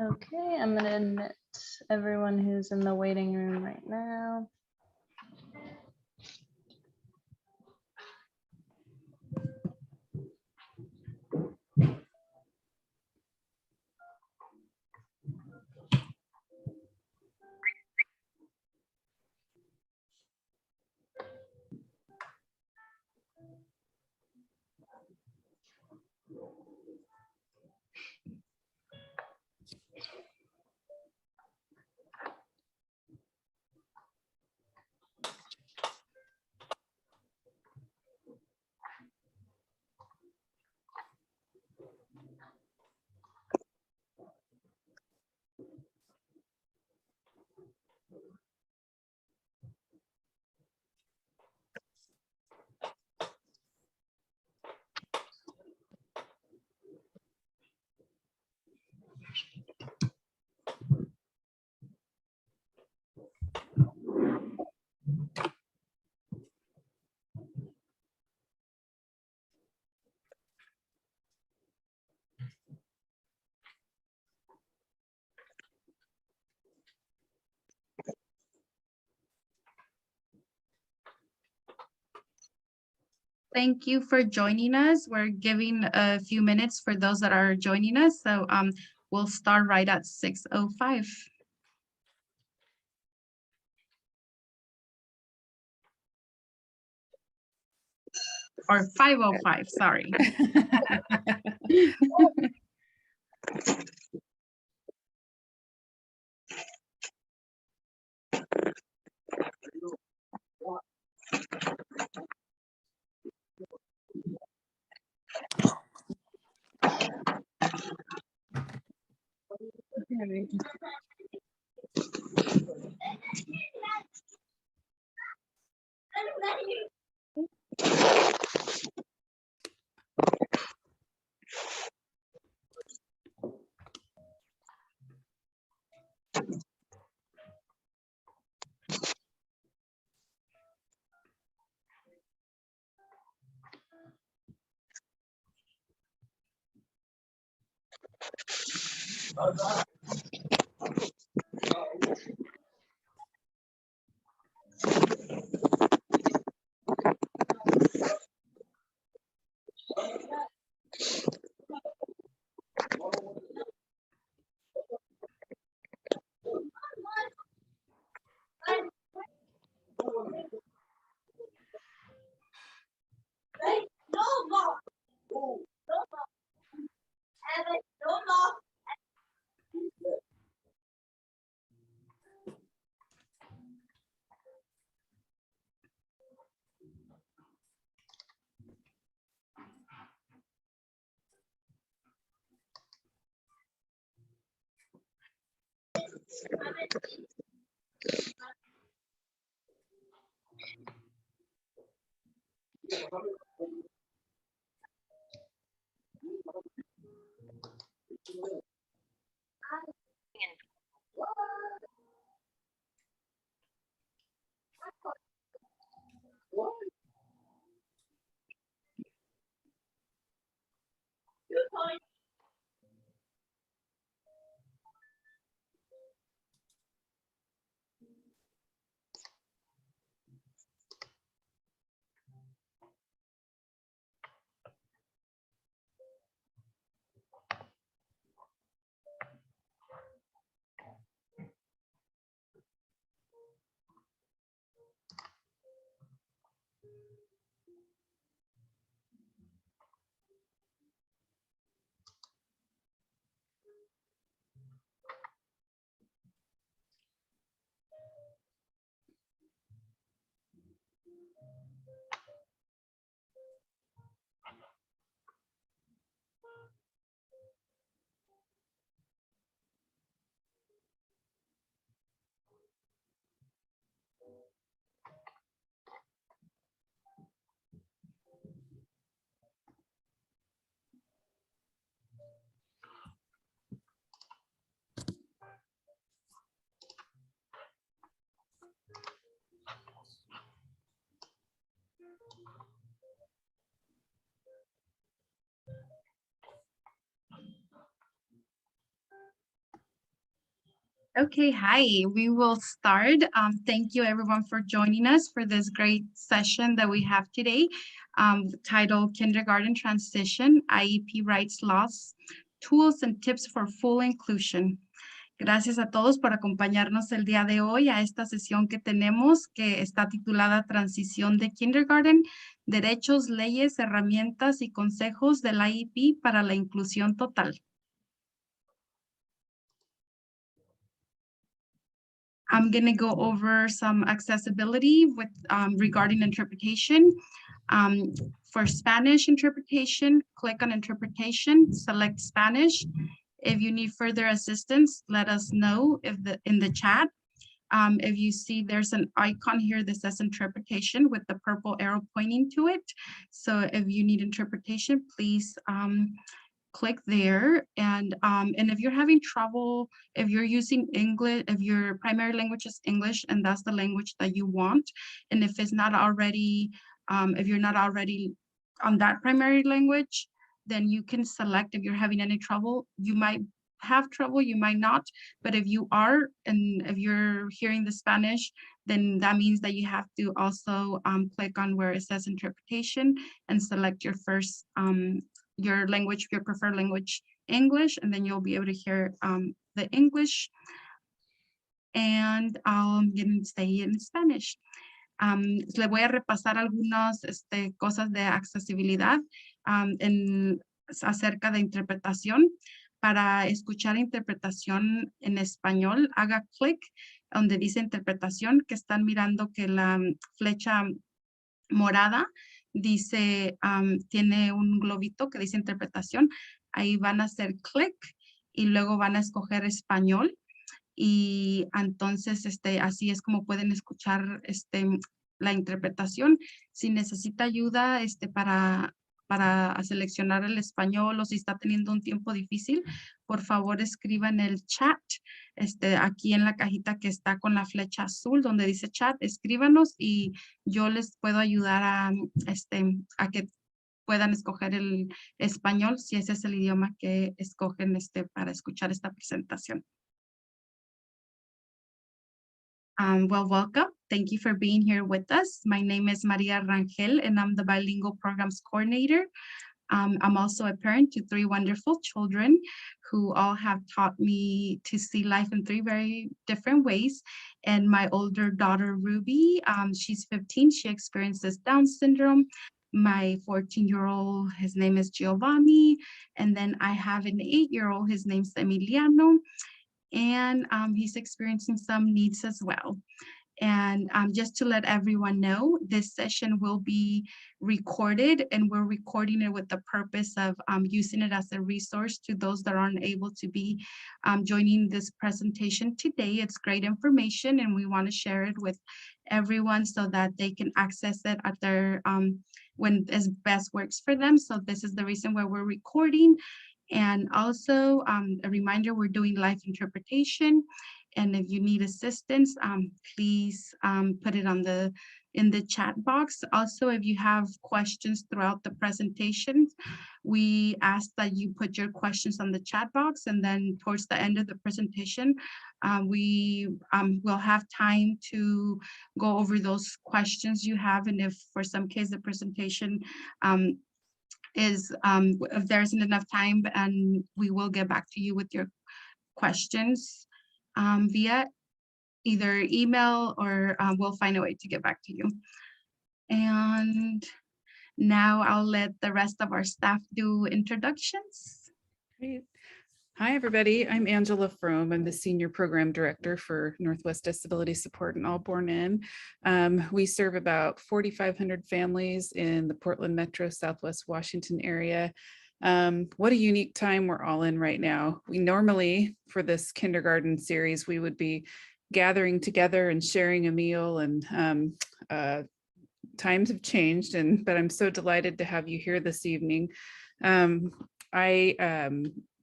Okay, I'm going to admit everyone who's in the waiting room right now. Thank you for joining us. We're giving a few minutes for those that are joining us. So we'll start right at 6:05. Or 5:05, sorry. Okay, hi, we will start. Thank you everyone for joining us for this great session that we have today, titled Kindergarten Transition, IEP Rights Laws, Tools and Tips for Full Inclusion. Gracias a todos por acompañarnos el día de hoy a esta sesión que tenemos que está titulada Transición de Kindergarten, Derechos, Leyes, Herramientas y Consejos del IEP para la Inclusión Total. I'm going to go over some accessibility with regarding interpretation. For Spanish interpretation, click on interpretation, select Spanish. If you need further assistance, let us know in the chat. If you see there's an icon here that says interpretation with the purple arrow pointing to it. So if you need interpretation, please click there. And if you're having trouble, if you're using English, if your primary language is English and that's the language that you want, and if it's not already, if you're not already on that primary language, then you can select if you're having any trouble. You might have trouble, you might not, but if you are, and if you're hearing the Spanish, then that means that you have to also click on where it says interpretation and select your first your language, your preferred language, English, and then you'll be able to hear the English. And I'll stay in Spanish. Le voy a repasar algunas cosas de accesibilidad acerca de interpretación. Para escuchar interpretación en español, haga clic donde dice interpretación, que están mirando que la flecha morada dice, tiene un globito que dice interpretación. Ahí van a hacer clic y luego van a escoger español. Y entonces así es como pueden escuchar la interpretación. Si necesita ayuda para seleccionar el español o si está teniendo un tiempo difícil, por favor escriba en el chat, aquí en la cajita que está con la flecha azul donde dice chat, escríbanos y yo les puedo ayudar a que puedan escoger el español si ese es el idioma que escogen para escuchar esta presentación. Well, welcome. Thank you for being here with us. My name is Maria Rangel, and I'm the Bilingual Programs Coordinator. I'm also a parent to 3 wonderful children who all have taught me to see life in 3 very different ways. And my older daughter, Ruby, she's 15. She experiences Down syndrome. My 14-year-old, his name is Giovanni. And then I have an 8-year-old, his name's Emiliano. And he's experiencing some needs as well. And just to let everyone know, this session will be recorded and we're recording it with the purpose of using it as a resource to those that aren't able to be joining this presentation today. It's great information and we want to share it with everyone so that they can access it at their when it best works for them. So this is the reason why we're recording. And also a reminder, we're doing live interpretation. And if you need assistance, please put it in the chat box. Also, if you have questions throughout the presentation, we ask that you put your questions on the chat box. And then towards the end of the presentation, we will have time to go over those questions you have. And if for some case the presentation if there isn't enough time, and we will get back to you with your questions via either email or we'll find a way to get back to you. And now I'll let the rest of our staff do introductions. Great. Hi, everybody. I'm Angela Frome. I'm the Senior Program Director for Northwest Disability Support in Allborn Inn. We serve about 4,500 families in the Portland Metro, Southwest Washington area. What a unique time we're all in right now. We normally, for this kindergarten series, we would be gathering together and sharing a meal, and times have changed, but I'm so delighted to have you here this evening.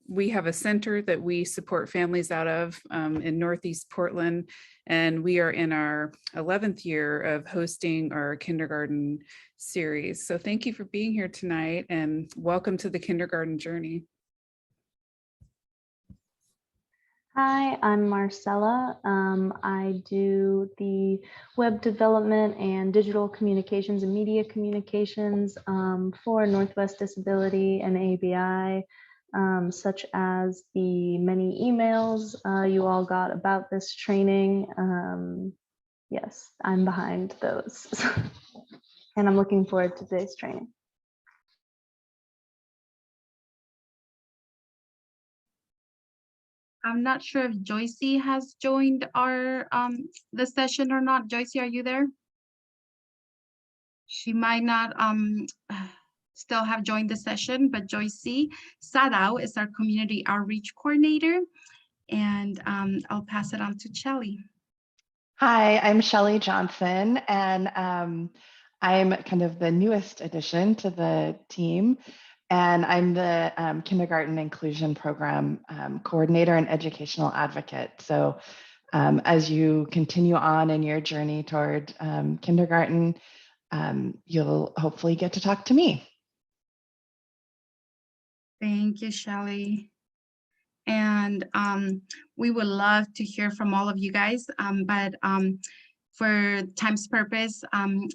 We have a center that we support families out of in Northeast Portland, and we are in our 11th year of hosting our kindergarten series. So thank you for being here tonight and welcome to the kindergarten journey. Hi, I'm Marcella. I do the web development and digital communications and media communications for Northwest Disability and ABI, such as the many emails you all got about this training. Yes, I'm behind those. And I'm looking forward to today's training. I'm not sure if Joycey has joined our the session or not. Joycey, are you there? She might not still have joined the session, but Joycey Sadao is our community outreach coordinator, and I'll pass it on to Shelly. Hi, I'm Shelly Johnson, and I'm kind of the newest addition to the team, and I'm the kindergarten inclusion program coordinator and educational advocate. So as you continue on in your journey toward kindergarten, you'll hopefully get to talk to me. Thank you, Shelly. And we would love to hear from all of you guys, but for time's purpose,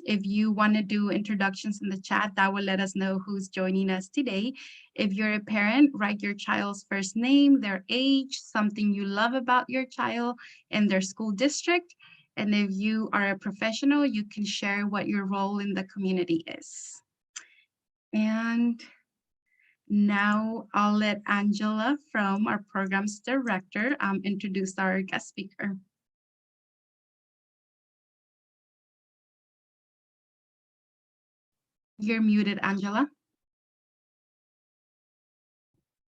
if you want to do introductions in the chat, that will let us know who's joining us today. If you're a parent, write your child's first name, their age, something you love about your child and their school district. And if you are a professional, you can share what your role in the community is. And now I'll let Angela from our programs director introduce our guest speaker. You're muted, Angela.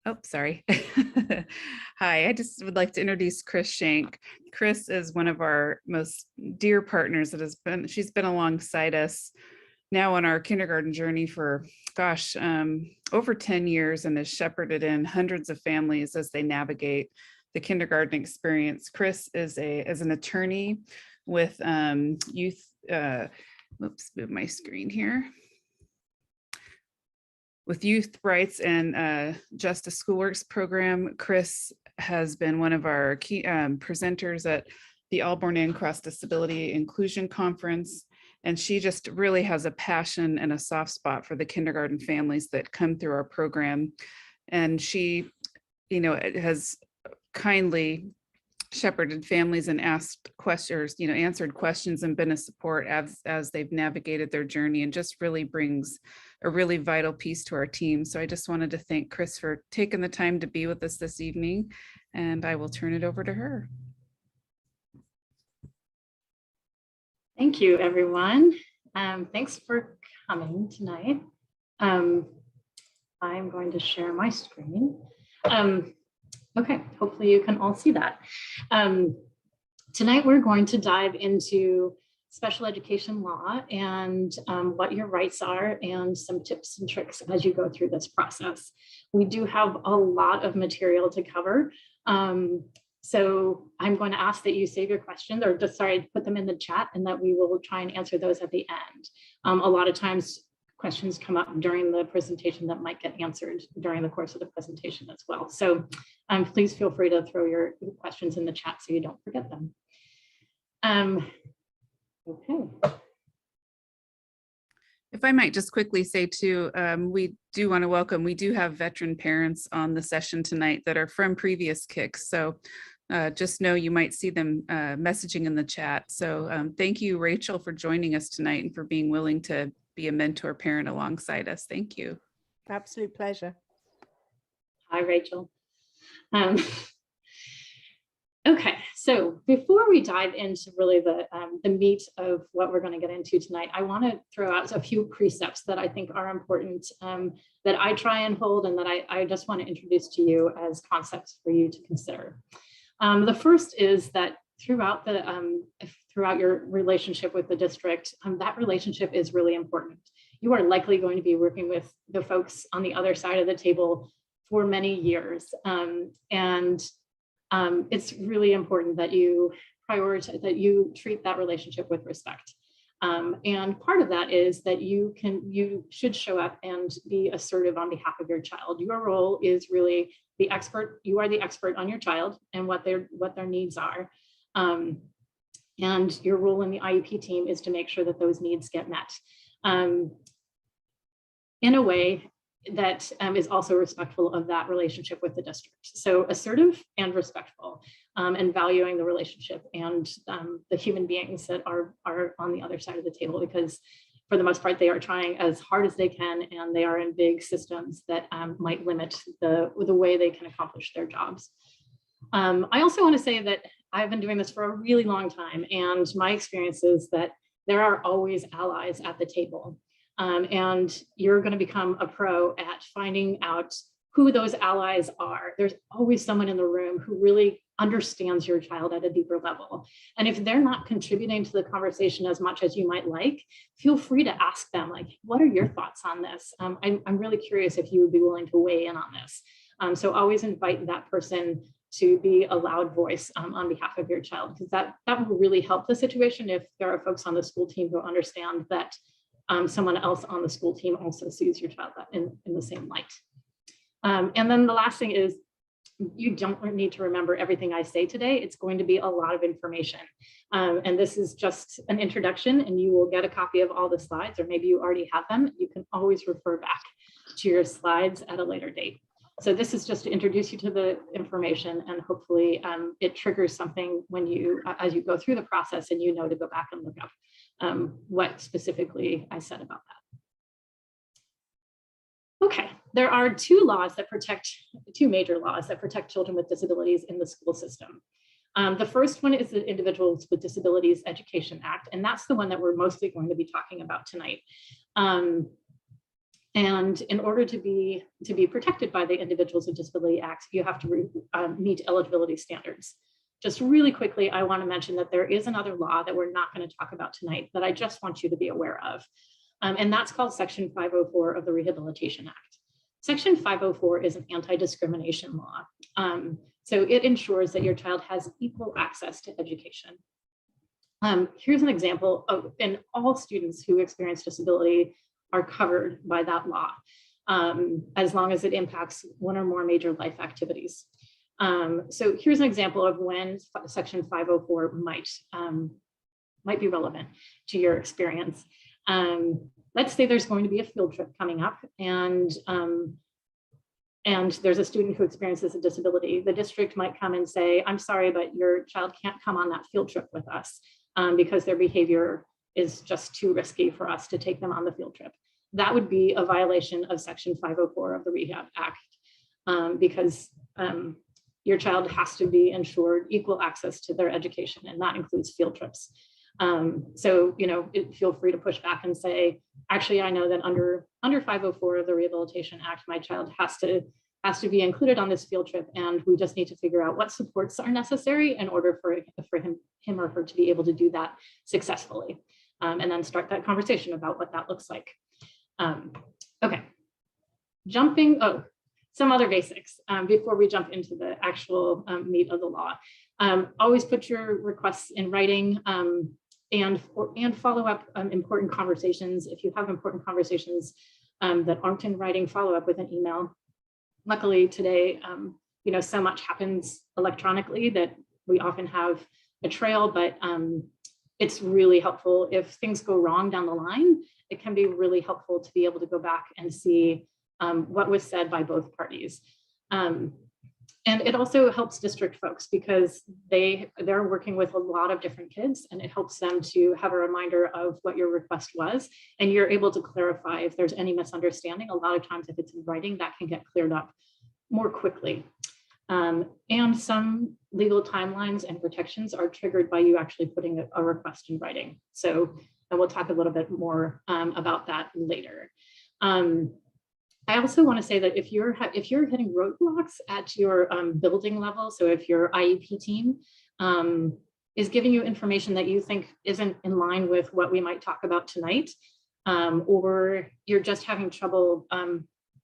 Oh, sorry. Hi, I just would like to introduce Chris Shank. Chris is one of our most dear partners that she's been alongside us now on our kindergarten journey for, gosh, over 10 years, and has shepherded in hundreds of families as they navigate the kindergarten experience. Chris is an attorney with youth, oops, move my screen here. With Youth Rights and Justice Schoolworks program. Chris has been one of our key presenters at the All Born In Cross Disability Inclusion Conference. And she just really has a passion and a soft spot for the kindergarten families that come through our program. And she, has kindly shepherded families and asked questions, answered questions and been a support as they've navigated their journey, and just really brings a really vital piece to our team. So I just wanted to thank Chris for taking the time to be with us this evening, and I will turn it over to her. Thank you, everyone. Thanks for coming tonight. I'm going to share my screen. Okay, hopefully you can all see that. Tonight we're going to dive into special education law and what your rights are, and some tips and tricks as you go through this process. We do have a lot of material to cover. So I'm going to ask that you save your questions, or just put them in the chat, and that we will try and answer those at the end. A lot of times questions come up during the presentation that might get answered during the course of the presentation as well. So please feel free to throw your questions in the chat so you don't forget them. Okay. If I might just quickly say too, we do want to welcome, we do have veteran parents on the session tonight that are from previous kicks. So just know you might see them messaging in the chat. So thank you, Rachel, for joining us tonight and for being willing to be a mentor parent alongside us. Thank you. Absolute pleasure. Hi, Rachel. Okay, so before we dive into really the meat of what we're going to get into tonight, I want to throw out a few precepts that I think are important, that I try and hold, and that I just want to introduce to you as concepts for you to consider. The first is that throughout your relationship with the district, that relationship is really important. You are likely going to be working with the folks on the other side of the table for many years, it's really important that you prioritize, that you treat that relationship with respect. And part of that is that you should show up and be assertive on behalf of your child. Your role is really the expert. You are the expert on your child and what their needs are. And your role in the IEP team is to make sure that those needs get met in a way that is also respectful of that relationship with the district. So assertive and respectful, and valuing the relationship and the human beings that are on the other side of the table, because for the most part, they are trying as hard as they can, and they are in big systems that might limit the way they can accomplish their jobs. I also want to say that I've been doing this for a really long time, and my experience is that there are always allies at the table. And you're going to become a pro at finding out who those allies are. There's always someone in the room who really understands your child at a deeper level. And if they're not contributing to the conversation as much as you might like, feel free to ask them, like, what are your thoughts on this? I'm really curious if you would be willing to weigh in on this. So always invite that person to be a loud voice on behalf of your child, because that will really help the situation if there are folks on the school team who understand that someone else on the school team also sees your child in the same light. And then the last thing is, you don't need to remember everything I say today. It's going to be a lot of information. And this is just an introduction, and you will get a copy of all the slides, or maybe you already have them. You can always refer back to your slides at a later date. So this is just to introduce you to the information, and hopefully it triggers something when you, as you go through the process, and you know to go back and look up what specifically I said about that. Okay, there are two major laws that protect children with disabilities in the school system. The first one is the Individuals with Disabilities Education Act, and that's the one that we're mostly going to be talking about tonight. And in order to be protected by the Individuals with Disability Act, you have to meet eligibility standards. Just really quickly, I want to mention that there is another law that we're not going to talk about tonight that I just want you to be aware of. And that's called Section 504 of the Rehabilitation Act. Section 504 is an anti-discrimination law. So it ensures that your child has equal access to education. Here's an example of, and all students who experience disability are covered by that law, as long as it impacts one or more major life activities. So here's an example of when Section 504 might be relevant to your experience. Let's say there's going to be a field trip coming up, and there's a student who experiences a disability. The district might come and say, I'm sorry, but your child can't come on that field trip with us because their behavior is just too risky for us to take them on the field trip. That would be a violation of Section 504 of the Rehab Act, because your child has to be ensured equal access to their education, and that includes field trips. So, feel free to push back and say, actually, I know that under 504 of the Rehabilitation Act, my child has to be included on this field trip, and we just need to figure out what supports are necessary in order for him or her to be able to do that successfully, and then start that conversation about what that looks like. Okay, some other basics before we jump into the actual meat of the law. Always put your requests in writing, and follow up important conversations. If you have important conversations that aren't in writing, follow up with an email. Luckily today, so much happens electronically that we often have a trail, but it's really helpful if things go wrong down the line. It can be really helpful to be able to go back and see what was said by both parties. And it also helps district folks because they're working with a lot of different kids, and it helps them to have a reminder of what your request was, and you're able to clarify if there's any misunderstanding. A lot of times if it's in writing, that can get cleared up more quickly. And some legal timelines and protections are triggered by you actually putting a request in writing. So, and we'll talk a little bit more about that later. I also want to say that if you're hitting roadblocks at your building level, so if your IEP team is giving you information that you think isn't in line with what we might talk about tonight, or you're just having trouble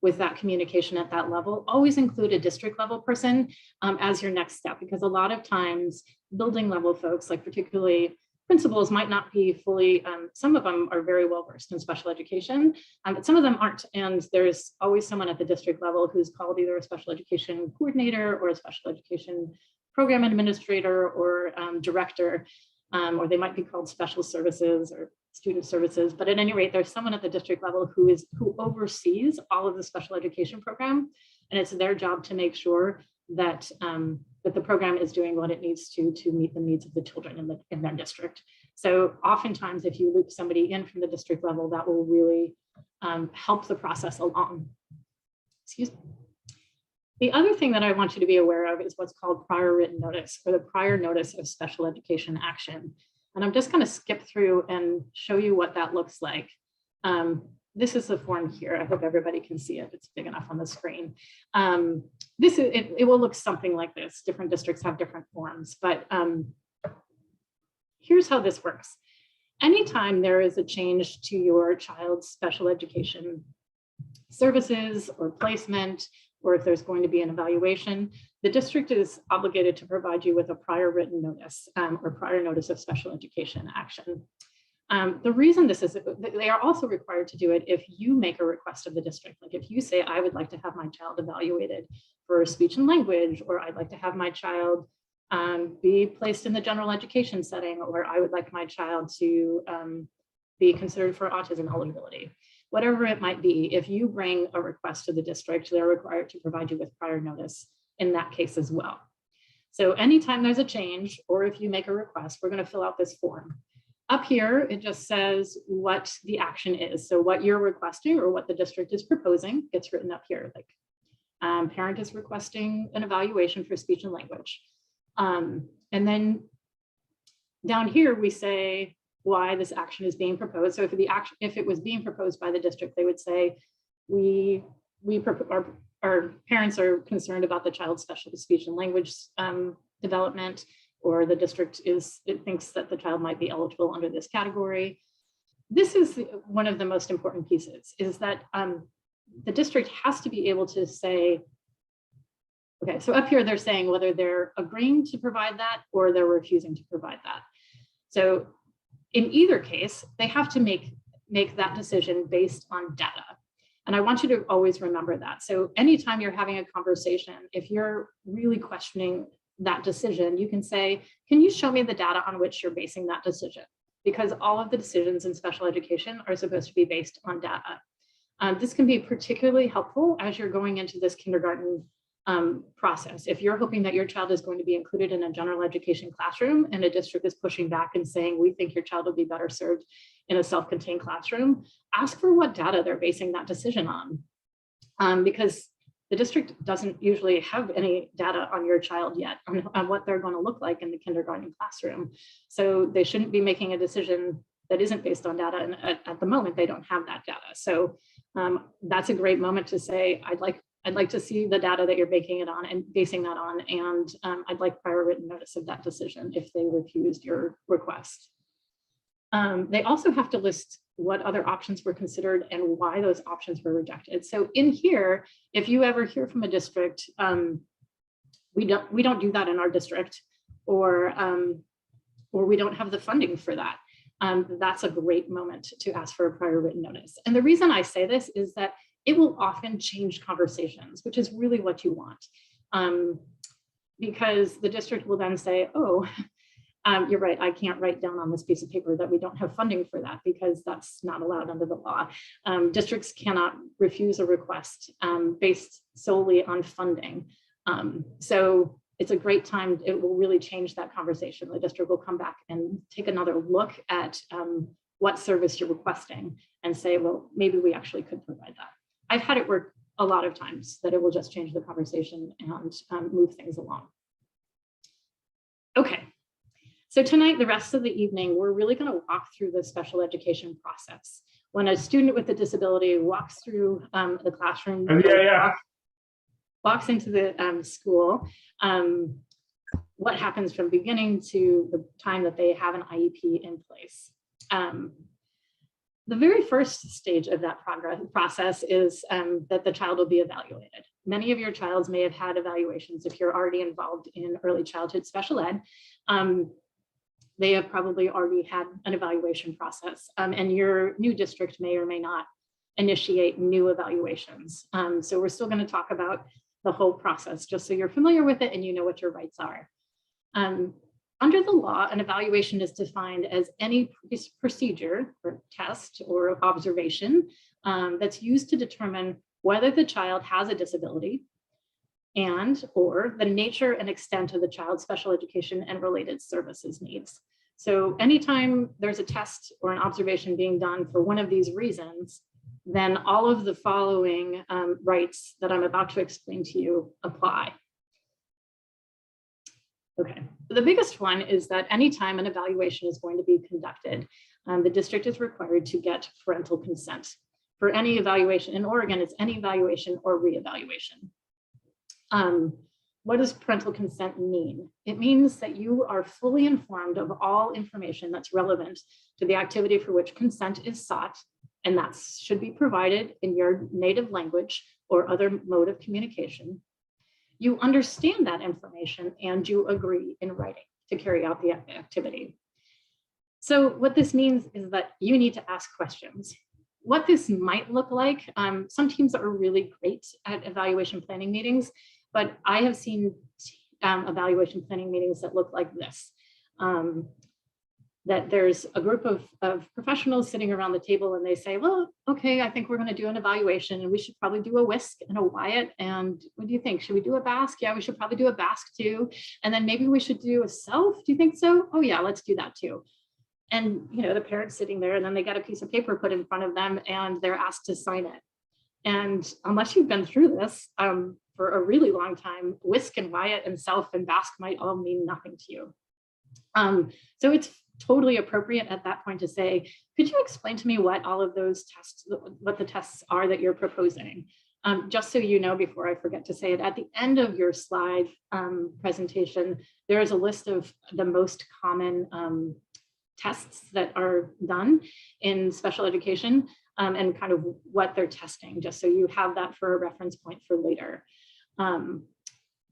with that communication at that level, always include a district level person as your next step, because a lot of times building level folks, like particularly principals might not be fully, some of them are very well versed in special education, but some of them aren't. And there's always someone at the district level who's called either a special education coordinator or a special education program administrator or director, or they might be called special services or student services. But at any rate, there's someone at the district level who oversees all of the special education program. And it's their job to make sure that that the program is doing what it needs to meet the needs of the children in their district. So oftentimes, if you loop somebody in from the district level, that will really help the process along. Excuse me. The other thing that I want you to be aware of is what's called prior written notice, or the prior notice of special education action. And I'm just going to skip through and show you what that looks like. This is the form here. I hope everybody can see it. It's big enough on the screen. It will look something like this. Different districts have different forms, but here's how this works. Anytime there is a change to your child's special education services or placement, or if there's going to be an evaluation, the district is obligated to provide you with a prior written notice or prior notice of special education action. The reason this is, they are also required to do it if you make a request of the district. Like if you say, I would like to have my child evaluated for speech and language, or I'd like to have my child be placed in the general education setting, or I would like my child to be considered for autism eligibility. Whatever it might be, if you bring a request to the district, they're required to provide you with prior notice in that case as well. So anytime there's a change, or if you make a request, we're going to fill out this form. Up here, it just says what the action is. So what you're requesting or what the district is proposing gets written up here. Like parent is requesting an evaluation for speech and language. And then down here, we say why this action is being proposed. So if it was being proposed by the district, they would say, our parents are concerned about the child's special speech and language development, or the district thinks that the child might be eligible under this category. This is one of the most important pieces, is that the district has to be able to say, okay, so up here they're saying whether they're agreeing to provide that or they're refusing to provide that. So in either case, they have to make that decision based on data. And I want you to always remember that. So anytime you're having a conversation, if you're really questioning that decision, you can say, can you show me the data on which you're basing that decision? Because all of the decisions in special education are supposed to be based on data. This can be particularly helpful as you're going into this kindergarten process. If you're hoping that your child is going to be included in a general education classroom and a district is pushing back and saying, we think your child will be better served in a self-contained classroom, ask for what data they're basing that decision on. Because the district doesn't usually have any data on your child yet on what they're going to look like in the kindergarten classroom. So they shouldn't be making a decision that isn't based on data. And at the moment, they don't have that data. So that's a great moment to say, I'd like to see the data that you're basing that on, and I'd like prior written notice of that decision if they refused your request. They also have to list what other options were considered and why those options were rejected. So in here, if you ever hear from a district, we don't do that in our district, or we don't have the funding for that. That's a great moment to ask for a prior written notice. And the reason I say this is that it will often change conversations, which is really what you want. Because the district will then say, oh, you're right, I can't write down on this piece of paper that we don't have funding for that, because that's not allowed under the law. Districts cannot refuse a request based solely on funding. So it's a great time. It will really change that conversation. The district will come back and take another look at what service you're requesting and say, well, maybe we actually could provide that. I've had it work a lot of times, that it will just change the conversation and move things along. Okay, so tonight, the rest of the evening, we're really going to walk through the special education process. When a student with a disability walks through the classroom, walks into the school, what happens from beginning to the time that they have an IEP in place. The very first stage of that process is that the child will be evaluated. Many of your childs may have had evaluations if you're already involved in early childhood special ed. they have probably already had an evaluation process, and your new district may or may not initiate new evaluations. So we're still going to talk about the whole process, just so you're familiar with it and you know what your rights are. Under the law, an evaluation is defined as any procedure or test or observation that's used to determine whether the child has a disability and or the nature and extent of the child's special education and related services needs. So anytime there's a test or an observation being done for one of these reasons, then all of the following rights that I'm about to explain to you apply. Okay, the biggest one is that anytime an evaluation is going to be conducted, the district is required to get parental consent. For any evaluation in Oregon, it's any evaluation or reevaluation. What does parental consent mean? It means that you are fully informed of all information that's relevant to the activity for which consent is sought, and that should be provided in your native language or other mode of communication. You understand that information and you agree in writing to carry out the activity. So what this means is that you need to ask questions. What this might look like, some teams are really great at evaluation planning meetings, but I have seen evaluation planning meetings that look like this. That there's a group of professionals sitting around the table and they say, well, okay, I think we're going to do an evaluation and we should probably do a WISC and a WIAT. And what do you think? Should we do a BASC? Yeah, we should probably do a BASC too. And then maybe we should do a SELF. Do you think so? Oh yeah, let's do that too. And you know, the parent's sitting there and then they got a piece of paper put in front of them and they're asked to sign it. And unless you've been through this for a really long time, WISC and WIAT and SELF and BASC might all mean nothing to you. So it's totally appropriate at that point to say, could you explain to me what all of those tests, what the tests are that you're proposing? Just so you know, before I forget to say it, at the end of your slide presentation, there is a list of the most common tests that are done in special education and kind of what they're testing, just so you have that for a reference point for later.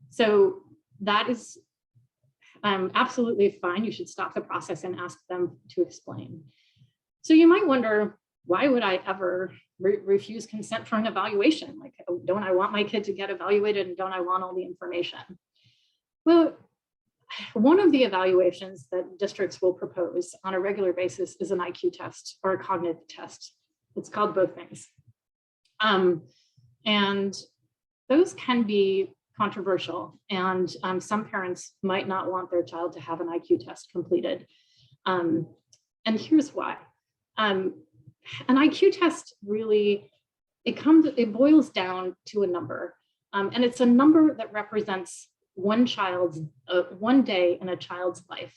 So that is absolutely fine. You should stop the process and ask them to explain. So you might wonder, why would I ever refuse consent for an evaluation? Like, don't I want my kid to get evaluated and don't I want all the information? Well, one of the evaluations that districts will propose on a regular basis is an IQ test or a cognitive test. It's called both things. And those can be controversial, and some parents might not want their child to have an IQ test completed. And here's why. An IQ test really, it boils down to a number, and it's a number that represents one day in a child's life.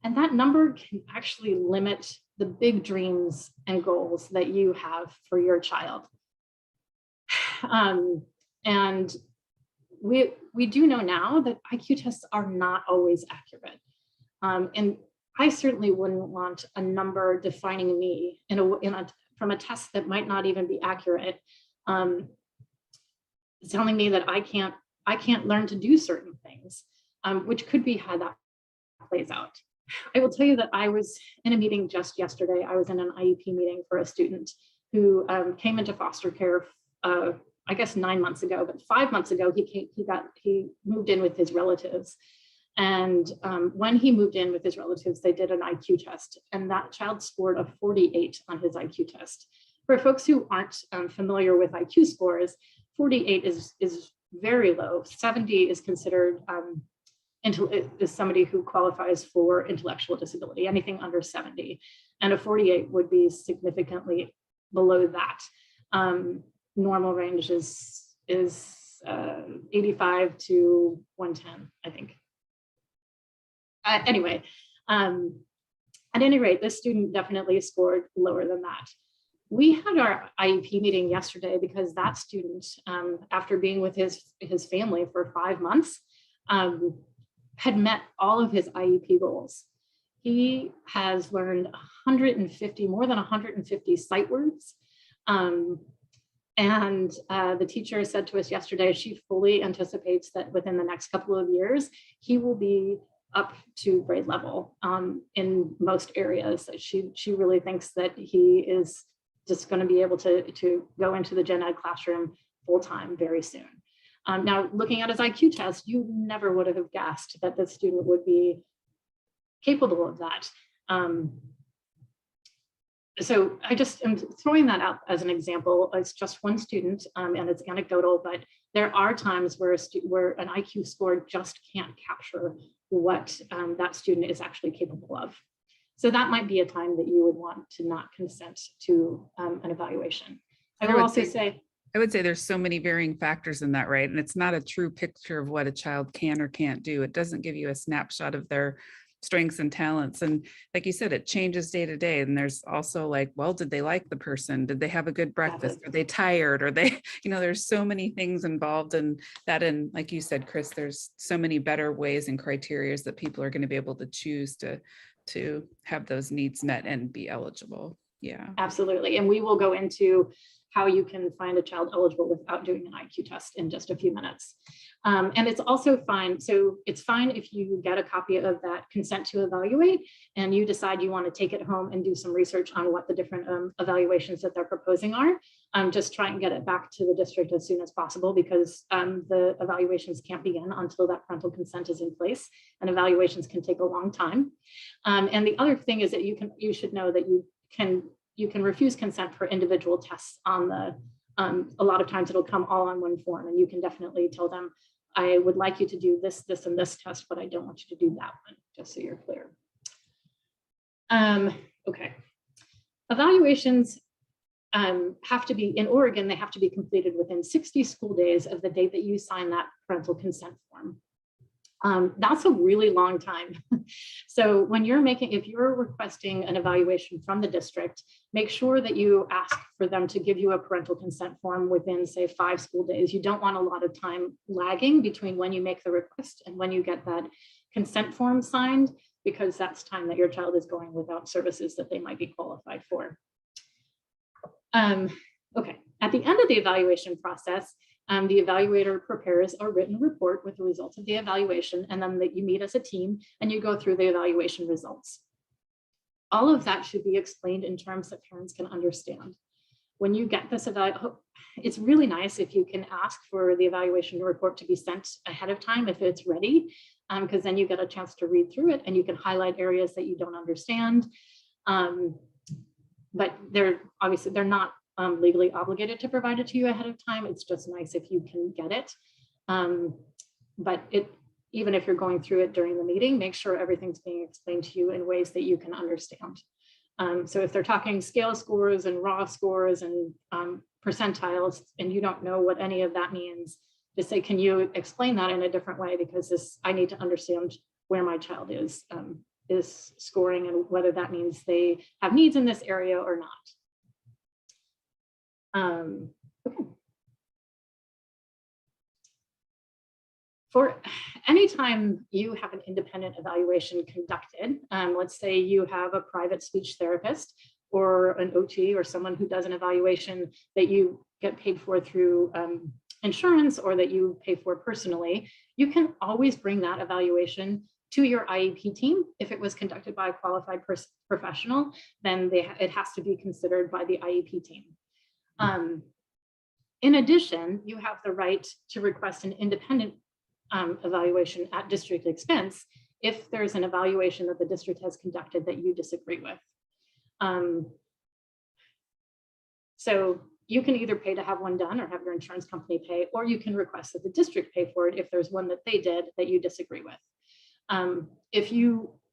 And that number can actually limit the big dreams and goals that you have for your child. And we do know now that IQ tests are not always accurate. And I certainly wouldn't want a number defining me from a test that might not even be accurate, telling me that I can't learn to do certain things, which could be how that plays out. I will tell you that I was in a meeting just yesterday. I was in an IEP meeting for a student who came into foster care I guess 9 months ago, but 5 months ago, he moved in with his relatives. And when he moved in with his relatives, they did an IQ test, and that child scored a 48 on his IQ test. For folks who aren't familiar with IQ scores, 48 is very low. 70 is considered is somebody who qualifies for intellectual disability, anything under 70. And a 48 would be significantly below that. Normal range is 85 to 110, I think. Anyway, at any rate, this student definitely scored lower than that. We had our IEP meeting yesterday because that student, after being with his family for 5 months, had met all of his IEP goals. He has learned more than 150 sight words. And the teacher said to us yesterday, she fully anticipates that within the next couple of years, he will be up to grade level in most areas. She really thinks that he is just going to be able to go into the gen ed classroom full time very soon. Now, looking at his IQ test, you never would have guessed that the student would be capable of that. So I just am throwing that out as an example. It's just one student and it's anecdotal, but there are times where an IQ score just can't capture what that student is actually capable of. So that might be a time that you would want to not consent to an evaluation. I will also say, I would say there's so many varying factors in that, right? And it's not a true picture of what a child can or can't do. It doesn't give you a snapshot of their strengths and talents. And like you said, it changes day to day. And there's also like, well, did they like the person? Did they have a good breakfast? Are they tired? Are they, there's so many things involved in that. And like you said, Chris, there's so many better ways and criteria that people are going to be able to choose to have those needs met and be eligible. Yeah, absolutely. And we will go into how you can find a child eligible without doing an IQ test in just a few minutes. And it's also fine. So it's fine if you get a copy of that consent to evaluate and you decide you want to take it home and do some research on what the different evaluations that they're proposing are. Just try and get it back to the district as soon as possible, because the evaluations can't begin until that parental consent is in place, and evaluations can take a long time. And the other thing is that you should know that you can refuse consent for individual tests on the, a lot of times it'll come all on one form, and you can definitely tell them, I would like you to do this, this, and this test, but I don't want you to do that one, just so you're clear. Okay. Evaluations have to be, in Oregon, they have to be completed within 60 school days of the date that you sign that parental consent form. That's a really long time. So when if you're requesting an evaluation from the district, make sure that you ask for them to give you a parental consent form within, say, 5 school days. You don't want a lot of time lagging between when you make the request and when you get that consent form signed, because that's time that your child is going without services that they might be qualified for. Okay, at the end of the evaluation process, the evaluator prepares a written report with the results of the evaluation, and then that you meet as a team and you go through the evaluation results. All of that should be explained in terms that parents can understand. When you get this it's really nice if you can ask for the evaluation report to be sent ahead of time if it's ready, because then you get a chance to read through it and you can highlight areas that you don't understand. But they're not legally obligated to provide it to you ahead of time. It's just nice if you can get it. But even if you're going through it during the meeting, make sure everything's being explained to you in ways that you can understand. So if they're talking scale scores and raw scores and percentiles, and you don't know what any of that means, just say, can you explain that in a different way? Because I need to understand where my child is scoring and whether that means they have needs in this area or not. Okay. For any time you have an independent evaluation conducted, let's say you have a private speech therapist or an OT or someone who does an evaluation that you get paid for through insurance or that you pay for personally, you can always bring that evaluation to your IEP team. If it was conducted by a qualified professional, then it has to be considered by the IEP team. In addition, you have the right to request an independent evaluation at district expense if there's an evaluation that the district has conducted that you disagree with. So you can either pay to have one done or have your insurance company pay, or you can request that the district pay for it if there's one that they did that you disagree with.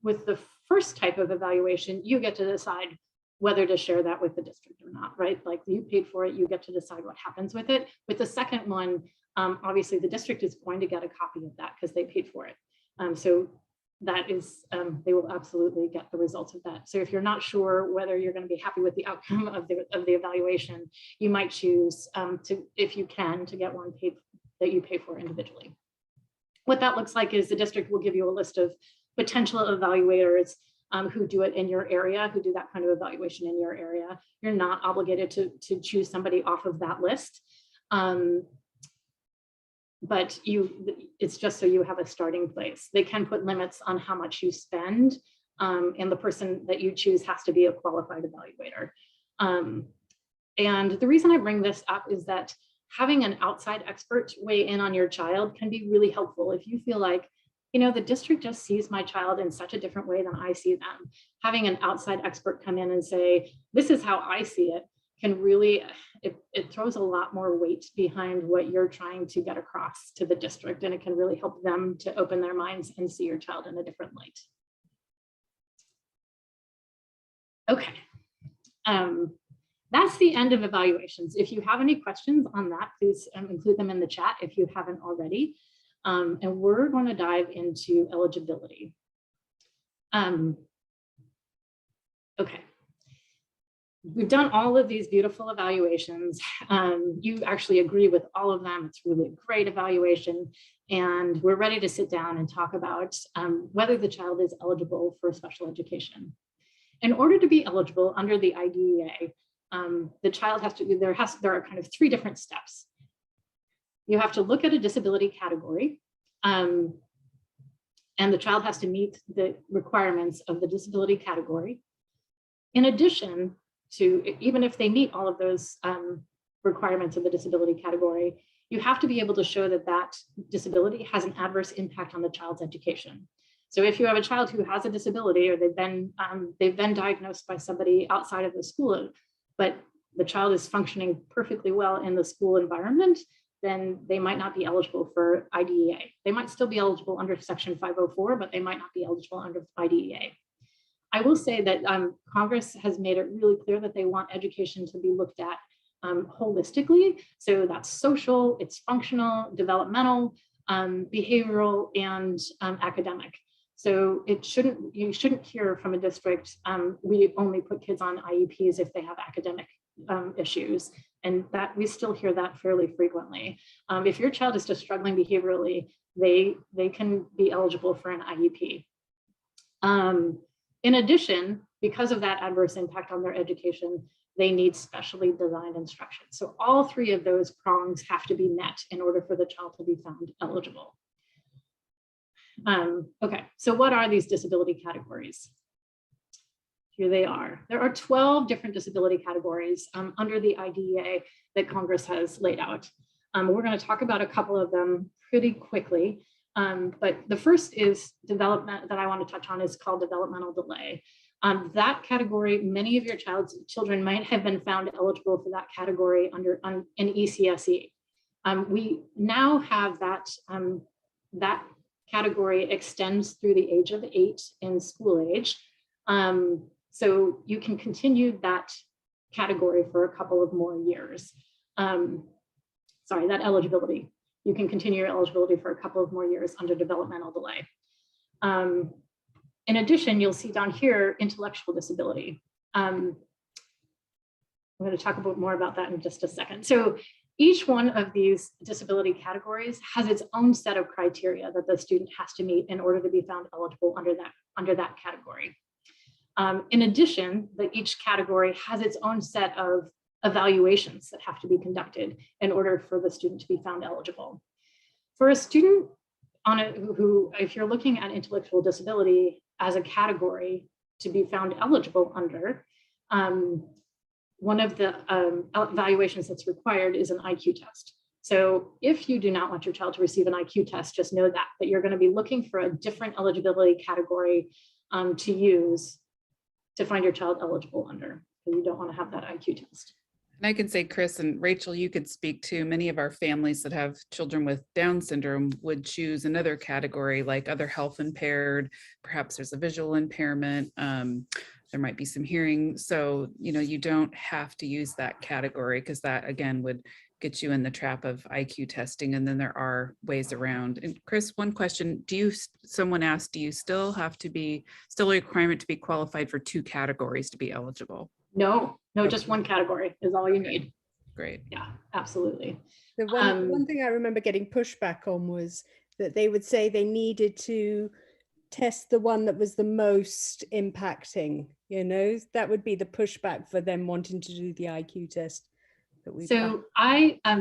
With the first type of evaluation, you get to decide whether to share that with the district or not, right? Like you paid for it, you get to decide what happens with it. With the second one, obviously the district is going to get a copy of that because they paid for it. So that is, they will absolutely get the results of that. So if you're not sure whether you're going to be happy with the outcome of the evaluation, you might choose if you can, to get one paid that you pay for individually. What that looks like is the district will give you a list of potential evaluators who do it in your area, who do that kind of evaluation in your area. You're not obligated to choose somebody off of that list. but it's just so you have a starting place. They can put limits on how much you spend, and the person that you choose has to be a qualified evaluator. And the reason I bring this up is that having an outside expert weigh in on your child can be really helpful. If you feel like, you know, the district just sees my child in such a different way than I see them, having an outside expert come in and say, this is how I see it, can really, it throws a lot more weight behind what you're trying to get across to the district, and it can really help them to open their minds and see your child in a different light. Okay. That's the end of evaluations. If you have any questions on that, please include them in the chat if you haven't already. And we're going to dive into eligibility. Okay. We've done all of these beautiful evaluations. You actually agree with all of them. It's really a great evaluation. And we're ready to sit down and talk about whether the child is eligible for special education. In order to be eligible under the IDEA, the child has to, there are kind of 3 different steps. You have to look at a disability category, and the child has to meet the requirements of the disability category. In addition to, even if they meet all of those requirements of the disability category, you have to be able to show that that disability has an adverse impact on the child's education. So if you have a child who has a disability, or they've been diagnosed by somebody outside of the school, but the child is functioning perfectly well in the school environment, then they might not be eligible for IDEA. They might still be eligible under Section 504, but they might not be eligible under IDEA. I will say that Congress has made it really clear that they want education to be looked at holistically. So that's social, it's functional, developmental, behavioral, and academic. So you shouldn't hear from a district, we only put kids on IEPs if they have academic issues. And that we still hear that fairly frequently. If your child is just struggling behaviorally, they can be eligible for an IEP. In addition, because of that adverse impact on their education, they need specially designed instruction. So all 3 of those prongs have to be met in order for the child to be found eligible. Okay, so what are these disability categories? Here they are. There are 12 different disability categories under the IDEA that Congress has laid out. We're going to talk about a couple of them pretty quickly. But the first is development that I want to touch on is called developmental delay. That category, many of your children might have been found eligible for that category in ECSE. We now have that, that category extends through the age of 8 in school age. So you can continue that category for a couple of more years. Sorry, that eligibility. You can continue your eligibility for a couple of more years under developmental delay. In addition, you'll see down here, intellectual disability. I'm going to talk a bit more about that in just a second. So each one of these disability categories has its own set of criteria that the student has to meet in order to be found eligible under that category. In addition, each category has its own set of evaluations that have to be conducted in order for the student to be found eligible. For a student who, if you're looking at intellectual disability as a category to be found eligible under, one of the evaluations that's required is an IQ test. So if you do not want your child to receive an IQ test, just know that you're going to be looking for a different eligibility category to use to find your child eligible under. So you don't want to have that IQ test. And I can say, Chris and Rachel, you could speak to many of our families that have children with Down syndrome would choose another category like other health impaired, perhaps there's a visual impairment, there might be some hearing. So, you know, you don't have to use that category because that again would get you in the trap of IQ testing. And then there are ways around. And Chris, one question, someone asked, do you still have to be, still a requirement to be qualified for 2 categories to be eligible? No, just one category is all you need. Great. Yeah, absolutely. The one thing I remember getting pushback on was that they would say they needed to test the one that was the most impacting, you know, that would be the pushback for them wanting to do the IQ test. that we've So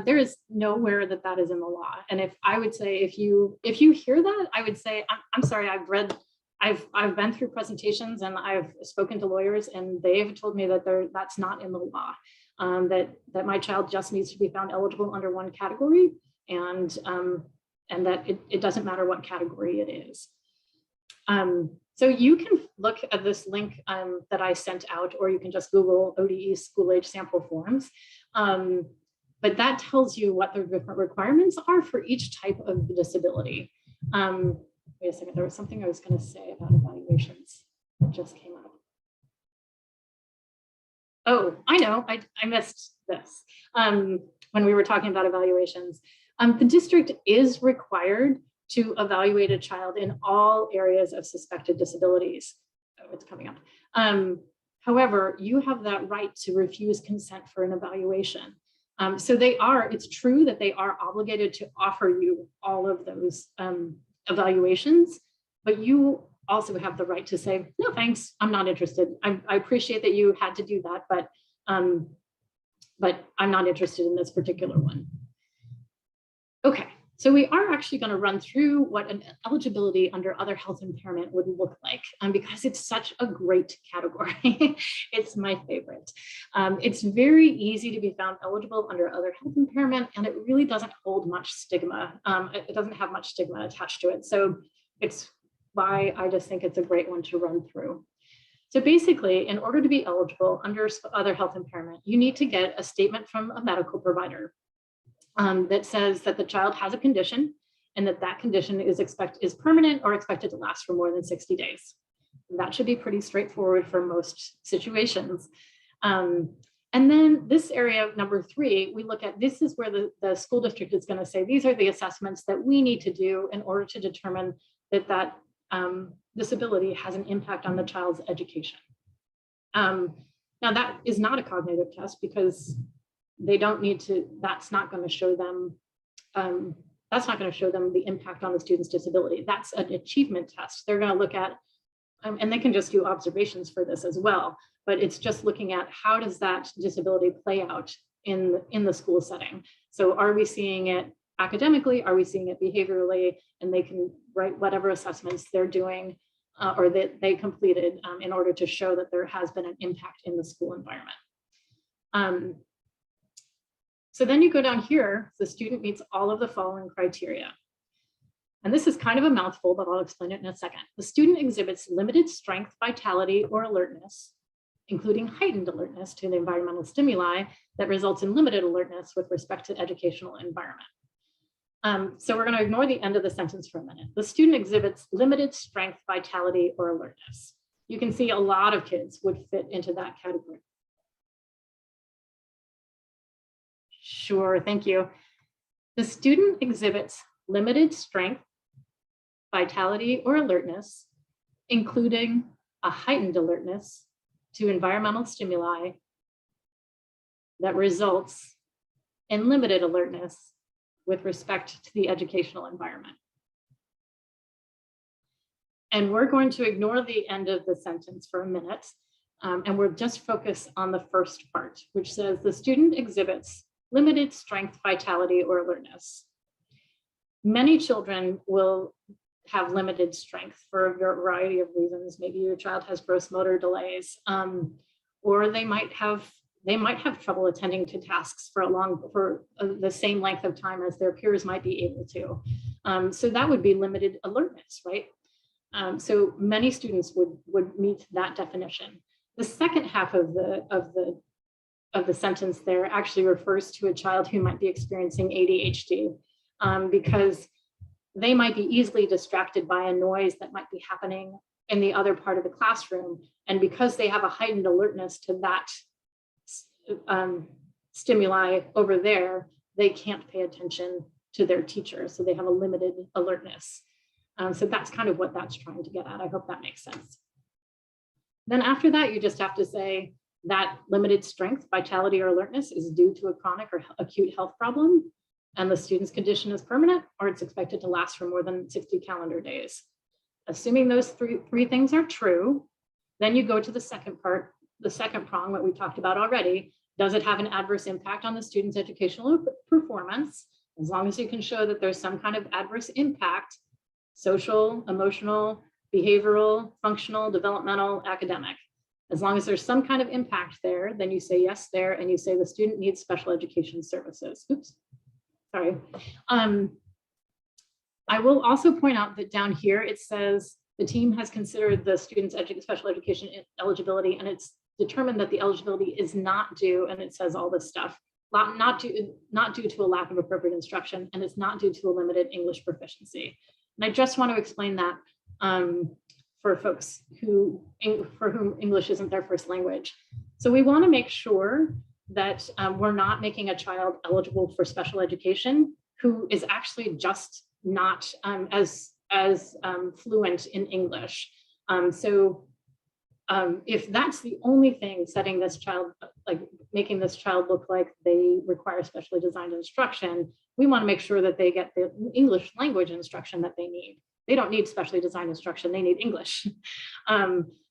there is nowhere that is in the law. And if I would say, if you hear that, I would say, I'm sorry, I've been through presentations and I've spoken to lawyers and they've told me that that's not in the law, that my child just needs to be found eligible under one category, and that it doesn't matter what category it is. So you can look at this link that I sent out, or you can just Google ODE school age sample forms. But that tells you what the different requirements are for each type of disability. Wait a second, there was something I was going to say about evaluations that just came up. Oh, I know, I missed this when we were talking about evaluations. The district is required to evaluate a child in all areas of suspected disabilities. Oh, it's coming up. However, you have that right to refuse consent for an evaluation. So it's true that they are obligated to offer you all of those evaluations, but you also have the right to say, no, thanks, I'm not interested. I appreciate that you had to do that, but I'm not interested in this particular one. Okay, so we are actually going to run through what an eligibility under other health impairment would look like, because it's such a great category. It's my favorite. It's very easy to be found eligible under other health impairment, and it really doesn't hold much stigma. It doesn't have much stigma attached to it. So it's why I just think it's a great one to run through. So basically, in order to be eligible under other health impairment, you need to get a statement from a medical provider that says that the child has a condition and that condition is permanent or expected to last for more than 60 days. That should be pretty straightforward for most situations. And then this area, number 3, we look at, this is where the school district is going to say, these are the assessments that we need to do in order to determine that disability has an impact on the child's education. Now that is not a cognitive test because they don't need to, that's not going to show them the impact on the student's disability. That's an achievement test. They're going to look at, and they can just do observations for this as well, but it's just looking at how does that disability play out in the school setting. So are we seeing it academically? Are we seeing it behaviorally? And they can write whatever assessments they're doing or that they completed in order to show that there has been an impact in the school environment. So then you go down here, the student meets all of the following criteria. And this is kind of a mouthful, but I'll explain it in a second. The student exhibits limited strength, vitality, or alertness, including heightened alertness to the environmental stimuli that results in limited alertness with respect to educational environment. So we're going to ignore the end of the sentence for a minute. The student exhibits limited strength, vitality, or alertness. You can see a lot of kids would fit into that category. Sure, thank you. The student exhibits limited strength, vitality, or alertness, including a heightened alertness to environmental stimuli that results in limited alertness with respect to the educational environment. And we're going to ignore the end of the sentence for a minute, and we'll just focus on the first part, which says the student exhibits limited strength, vitality, or alertness. Many children will have limited strength for a variety of reasons. Maybe your child has gross motor delays, or they might have trouble attending to tasks for the same length of time as their peers might be able to. So that would be limited alertness, right? So many students would meet that definition. The second half of the sentence there actually refers to a child who might be experiencing ADHD because they might be easily distracted by a noise that might be happening in the other part of the classroom. And because they have a heightened alertness to that stimuli over there, they can't pay attention to their teacher. So they have a limited alertness. So that's kind of what that's trying to get at. I hope that makes sense. Then after that, you just have to say that limited strength, vitality, or alertness is due to a chronic or acute health problem, and the student's condition is permanent, or it's expected to last for more than 60 calendar days. Assuming those three things are true, then you go to the second part, the second prong, what we talked about already, Does it have an adverse impact on the student's educational performance? As long as you can show that there's some kind of adverse impact, social, emotional, behavioral, functional, developmental, academic. As long as there's some kind of impact there, then you say yes there, and you say the student needs special education services. Oops, sorry. I will also point out that down here, it says the team has considered the student's special education eligibility, and it's determined that the eligibility is not due, and it says all this stuff, not due to a lack of appropriate instruction, and it's not due to a limited English proficiency. And I just want to explain that for folks for whom English isn't their first language. So we want to make sure that we're not making a child eligible for special education who is actually just not as fluent in English. If that's the only thing setting this child, like making this child look like they require specially designed instruction, we want to make sure that they get the English language instruction that they need. They don't need specially designed instruction, they need English.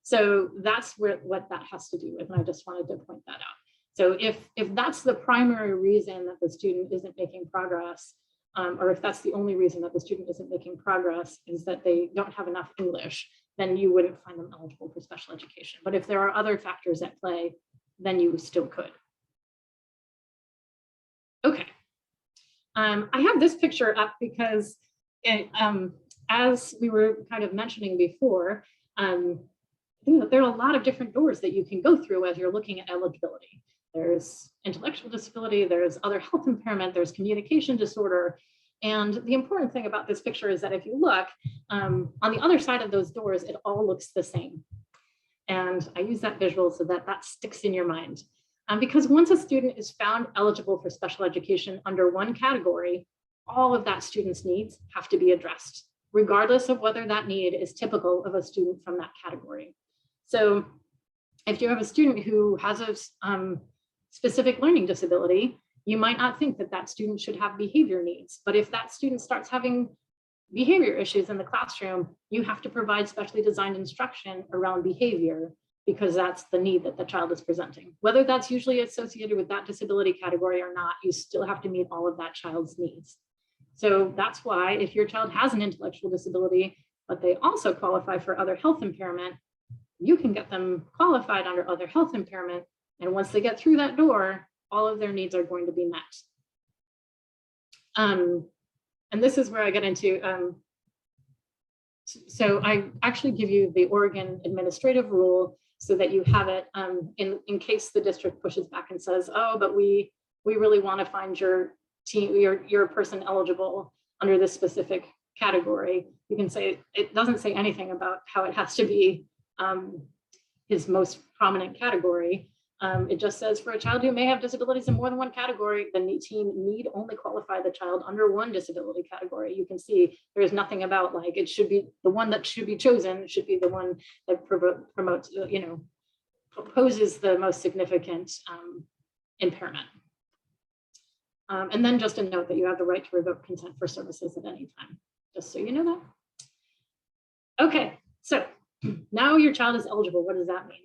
So that's what that has to do with, and I just wanted to point that out. So if that's the primary reason that the student isn't making progress, or if that's the only reason that the student isn't making progress is that they don't have enough English, then you wouldn't find them eligible for special education. But if there are other factors at play, then you still could. Okay. I have this picture up because as we were kind of mentioning before, there are a lot of different doors that you can go through as you're looking at eligibility. There's intellectual disability, there's other health impairment, there's communication disorder. And the important thing about this picture is that if you look on the other side of those doors, it all looks the same. And I use that visual so that that sticks in your mind. Because once a student is found eligible for special education under one category, all of that student's needs have to be addressed, regardless of whether that need is typical of a student from that category. So if you have a student who has a specific learning disability, you might not think that that student should have behavior needs. But if that student starts having behavior issues in the classroom, you have to provide specially designed instruction around behavior because that's the need that the child is presenting. Whether that's usually associated with that disability category or not, you still have to meet all of that child's needs. So that's why if your child has an intellectual disability, but they also qualify for other health impairment, you can get them qualified under other health impairment. And once they get through that door, all of their needs are going to be met. And this is where I get into, so I actually give you the Oregon administrative rule so that you have it in case the district pushes back and says, oh, but we really want to find your person eligible under this specific category. You can say, it doesn't say anything about how it has to be his most prominent category. It just says for a child who may have disabilities in more than one category, the team need only qualify the child under one disability category. You can see there's nothing about like, it should be the one that should be chosen, should be the one that promotes, proposes the most significant impairment. And then just a note that you have the right to revoke consent for services at any time, just so you know that. Okay, so now your child is eligible. What does that mean?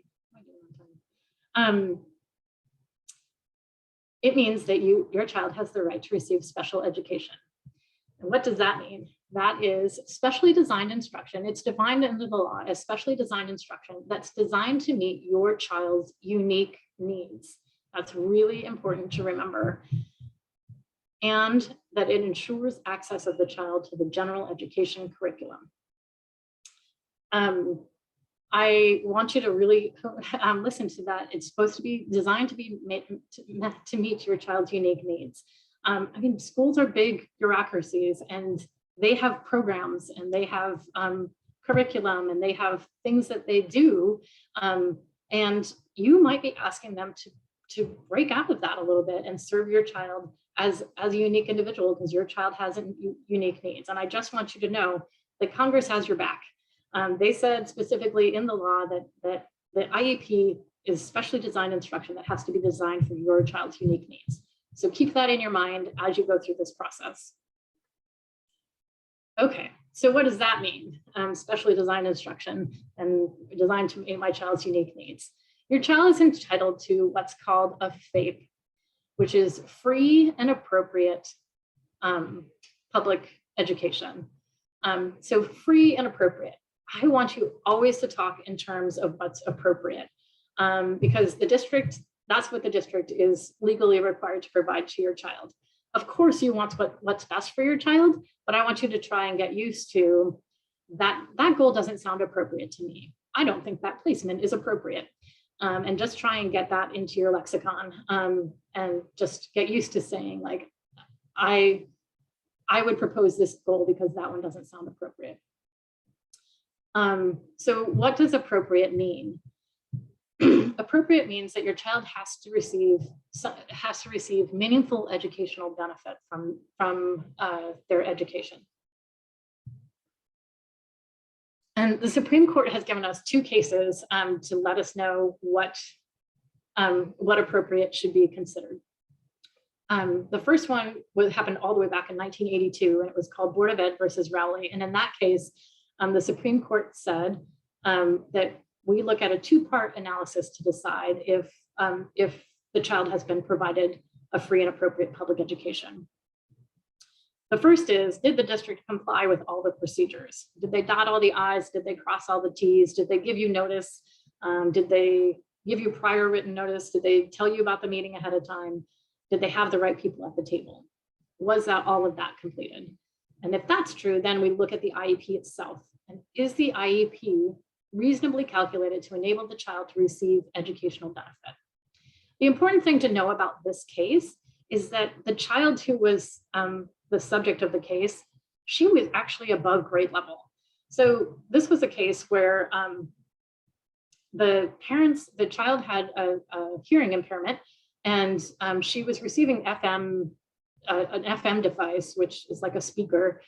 It means that your child has the right to receive special education. And what does that mean? That is specially designed instruction. It's defined under the law as specially designed instruction that's designed to meet your child's unique needs. That's really important to remember. And that it ensures access of the child to the general education curriculum. I want you to really listen to that. It's supposed to be designed to be to meet your child's unique needs. I mean, schools are big bureaucracies and they have programs and they have curriculum and they have things that they do. And you might be asking them to break out of that a little bit and serve your child as a unique individual because your child has unique needs. And I just want you to know that Congress has your back. They said specifically in the law that the IEP is specially designed instruction that has to be designed for your child's unique needs. So keep that in your mind as you go through this process. Okay, so what does that mean? Specially designed instruction and designed to meet my child's unique needs. Your child is entitled to what's called a FAPE, which is free and appropriate public education. So free and appropriate. I want you always to talk in terms of what's appropriate, because the district, that's what the district is legally required to provide to your child. Of course, you want what's best for your child, but I want you to try and get used to that. That goal doesn't sound appropriate to me. I don't think that placement is appropriate. And just try and get that into your lexicon, and just get used to saying, like, I would propose this goal because that one doesn't sound appropriate. So what does appropriate mean? Appropriate means that your child has to receive meaningful educational benefit from their education. And the Supreme Court has given us 2 cases to let us know what appropriate should be considered. The first one happened all the way back in 1982, and it was called Board of Ed versus Rowley. And in that case, the Supreme Court said that we look at a 2-part analysis to decide if the child has been provided a free and appropriate public education. The first is, did the district comply with all the procedures? Did they dot all the I's? Did they cross all the T's? Did they give you notice? Did they give you prior written notice? Did they tell you about the meeting ahead of time? Did they have the right people at the table? Was that all of that completed? And if that's true, then we look at the IEP itself. And is the IEP reasonably calculated to enable the child to receive educational benefit? The important thing to know about this case is that the child who was the subject of the case, she was actually above grade level. So this was a case where the child had a hearing impairment, and she was receiving an FM device, which is like a speaker.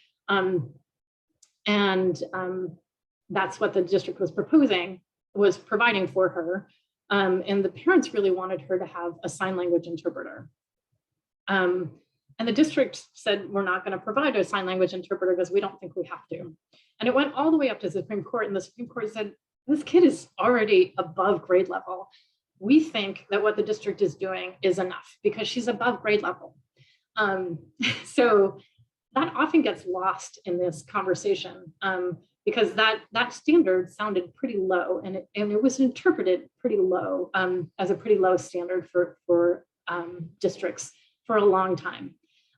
That's what the district was providing for her. And the parents really wanted her to have a sign language interpreter. And the district said, we're not going to provide a sign language interpreter because we don't think we have to. And it went all the way up to the Supreme Court, and the Supreme Court said, this kid is already above grade level. We think that what the district is doing is enough because she's above grade level. So that often gets lost in this conversation because that standard sounded pretty low, and it was interpreted pretty low as a pretty low standard for districts for a long time.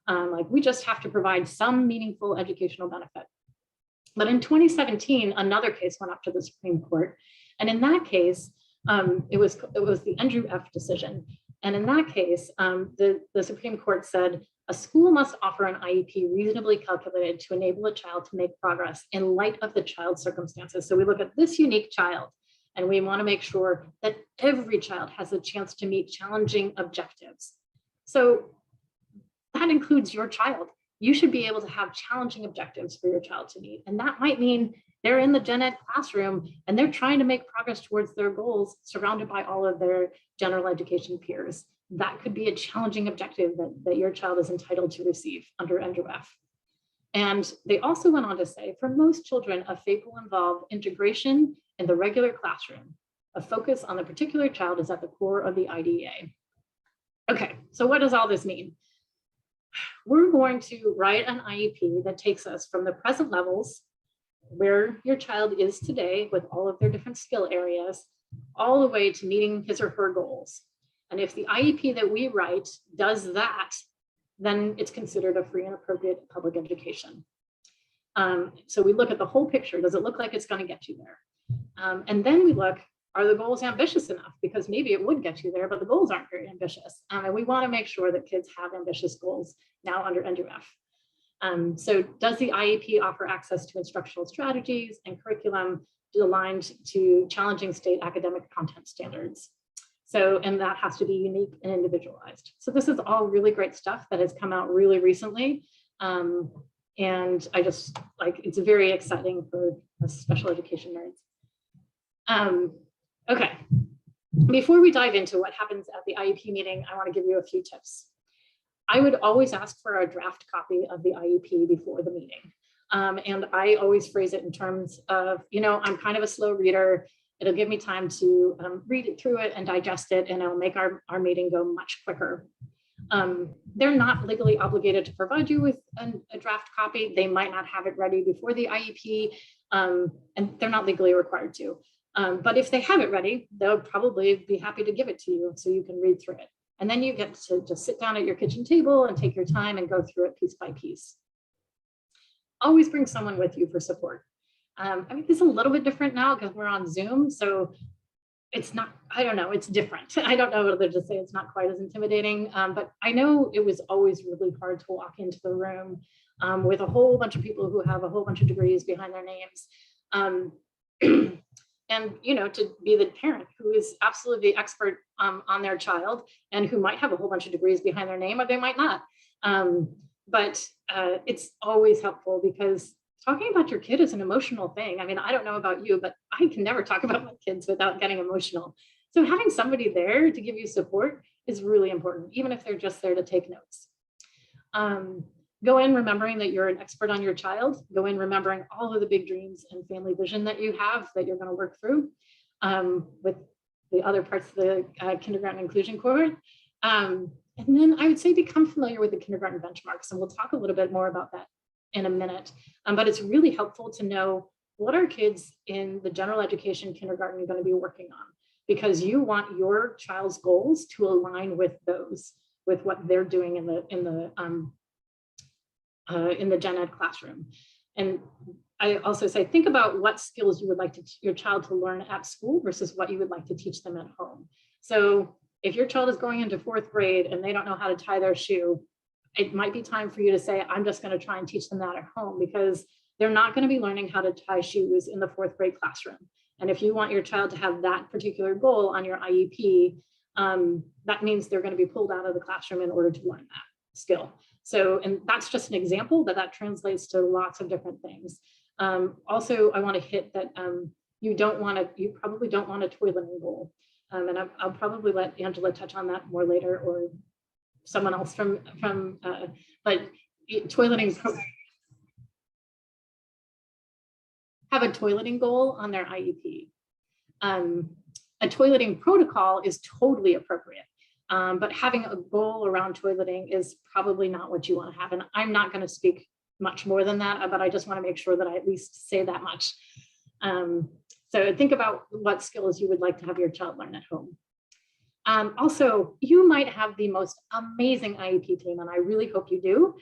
Like, we just have to provide some meaningful educational benefit. But in 2017, another case went up to the Supreme Court. And in that case, it was the Andrew F. decision. And in that case, the Supreme Court said, a school must offer an IEP reasonably calculated to enable a child to make progress in light of the child's circumstances. So we look at this unique child, and we want to make sure that every child has a chance to meet challenging objectives. So that includes your child. You should be able to have challenging objectives for your child to meet. And that might mean they're in the gen ed classroom and they're trying to make progress towards their goals, surrounded by all of their general education peers. That could be a challenging objective that your child is entitled to receive under Andrew F. And they also went on to say, for most children, a FAPE will involve integration in the regular classroom. A focus on the particular child is at the core of the IDEA. Okay, so what does all this mean? We're going to write an IEP that takes us from the present levels, where your child is today with all of their different skill areas, all the way to meeting his or her goals. And if the IEP that we write does that, then it's considered a free and appropriate public education. So we look at the whole picture. Does it look like it's going to get you there? And then we look, are the goals ambitious enough? Because maybe it would get you there, but the goals aren't very ambitious. And we want to make sure that kids have ambitious goals now under Andrew F. So does the IEP offer access to instructional strategies and curriculum aligned to challenging state academic content standards? So, and that has to be unique and individualized. So this is all really great stuff that has come out really recently. And I just it's very exciting for special education nerds. Okay, before we dive into what happens at the IEP meeting, I want to give you a few tips. I would always ask for a draft copy of the IEP before the meeting. And I always phrase it in terms of, I'm kind of a slow reader. It'll give me time to read it through it and digest it, and it'll make our meeting go much quicker. They're not legally obligated to provide you with a draft copy. They might not have it ready before the IEP, and they're not legally required to. But if they have it ready, they'll probably be happy to give it to you so you can read through it. And then you get to just sit down at your kitchen table and take your time and go through it piece by piece. Always bring someone with you for support. I mean, it's a little bit different now because we're on Zoom, so it's not, I don't know, it's different. I don't know whether to say it's not quite as intimidating, but I know it was always really hard to walk into the room with a whole bunch of people who have a whole bunch of degrees behind their names. And, you know, to be the parent who is absolutely the expert on their child and who might have a whole bunch of degrees behind their name, or they might not. But it's always helpful because talking about your kid is an emotional thing. I mean, I don't know about you, but I can never talk about my kids without getting emotional. So having somebody there to give you support is really important, even if they're just there to take notes. Go in remembering that you're an expert on your child. Go in remembering all of the big dreams and family vision that you have that you're going to work through with the other parts of the kindergarten inclusion cohort. And then I would say become familiar with the kindergarten benchmarks, and we'll talk a little bit more about that in a minute. But it's really helpful to know what are kids in the general education kindergarten are going to be working on, because you want your child's goals to align with those, with what they're doing in the gen ed classroom. And I also say, think about what skills you would like your child to learn at school versus what you would like to teach them at home. So if your child is going into 4th grade and they don't know how to tie their shoe, it might be time for you to say, I'm just going to try and teach them that at home, because they're not going to be learning how to tie shoes in the 4th grade classroom. And if you want your child to have that particular goal on your IEP, that means they're going to be pulled out of the classroom in order to learn that skill. So, and that's just an example, but that translates to lots of different things. Also, I want to hit that you probably don't want a toileting goal. And I'll probably let Angela touch on that more later, or someone else but toileting, have a toileting goal on their IEP. A toileting protocol is totally appropriate. But having a goal around toileting is probably not what you want to have. And I'm not going to speak much more than that, but I just want to make sure that I at least say that much. So think about what skills you would like to have your child learn at home. Also, you might have the most amazing IEP team, and I really hope you do.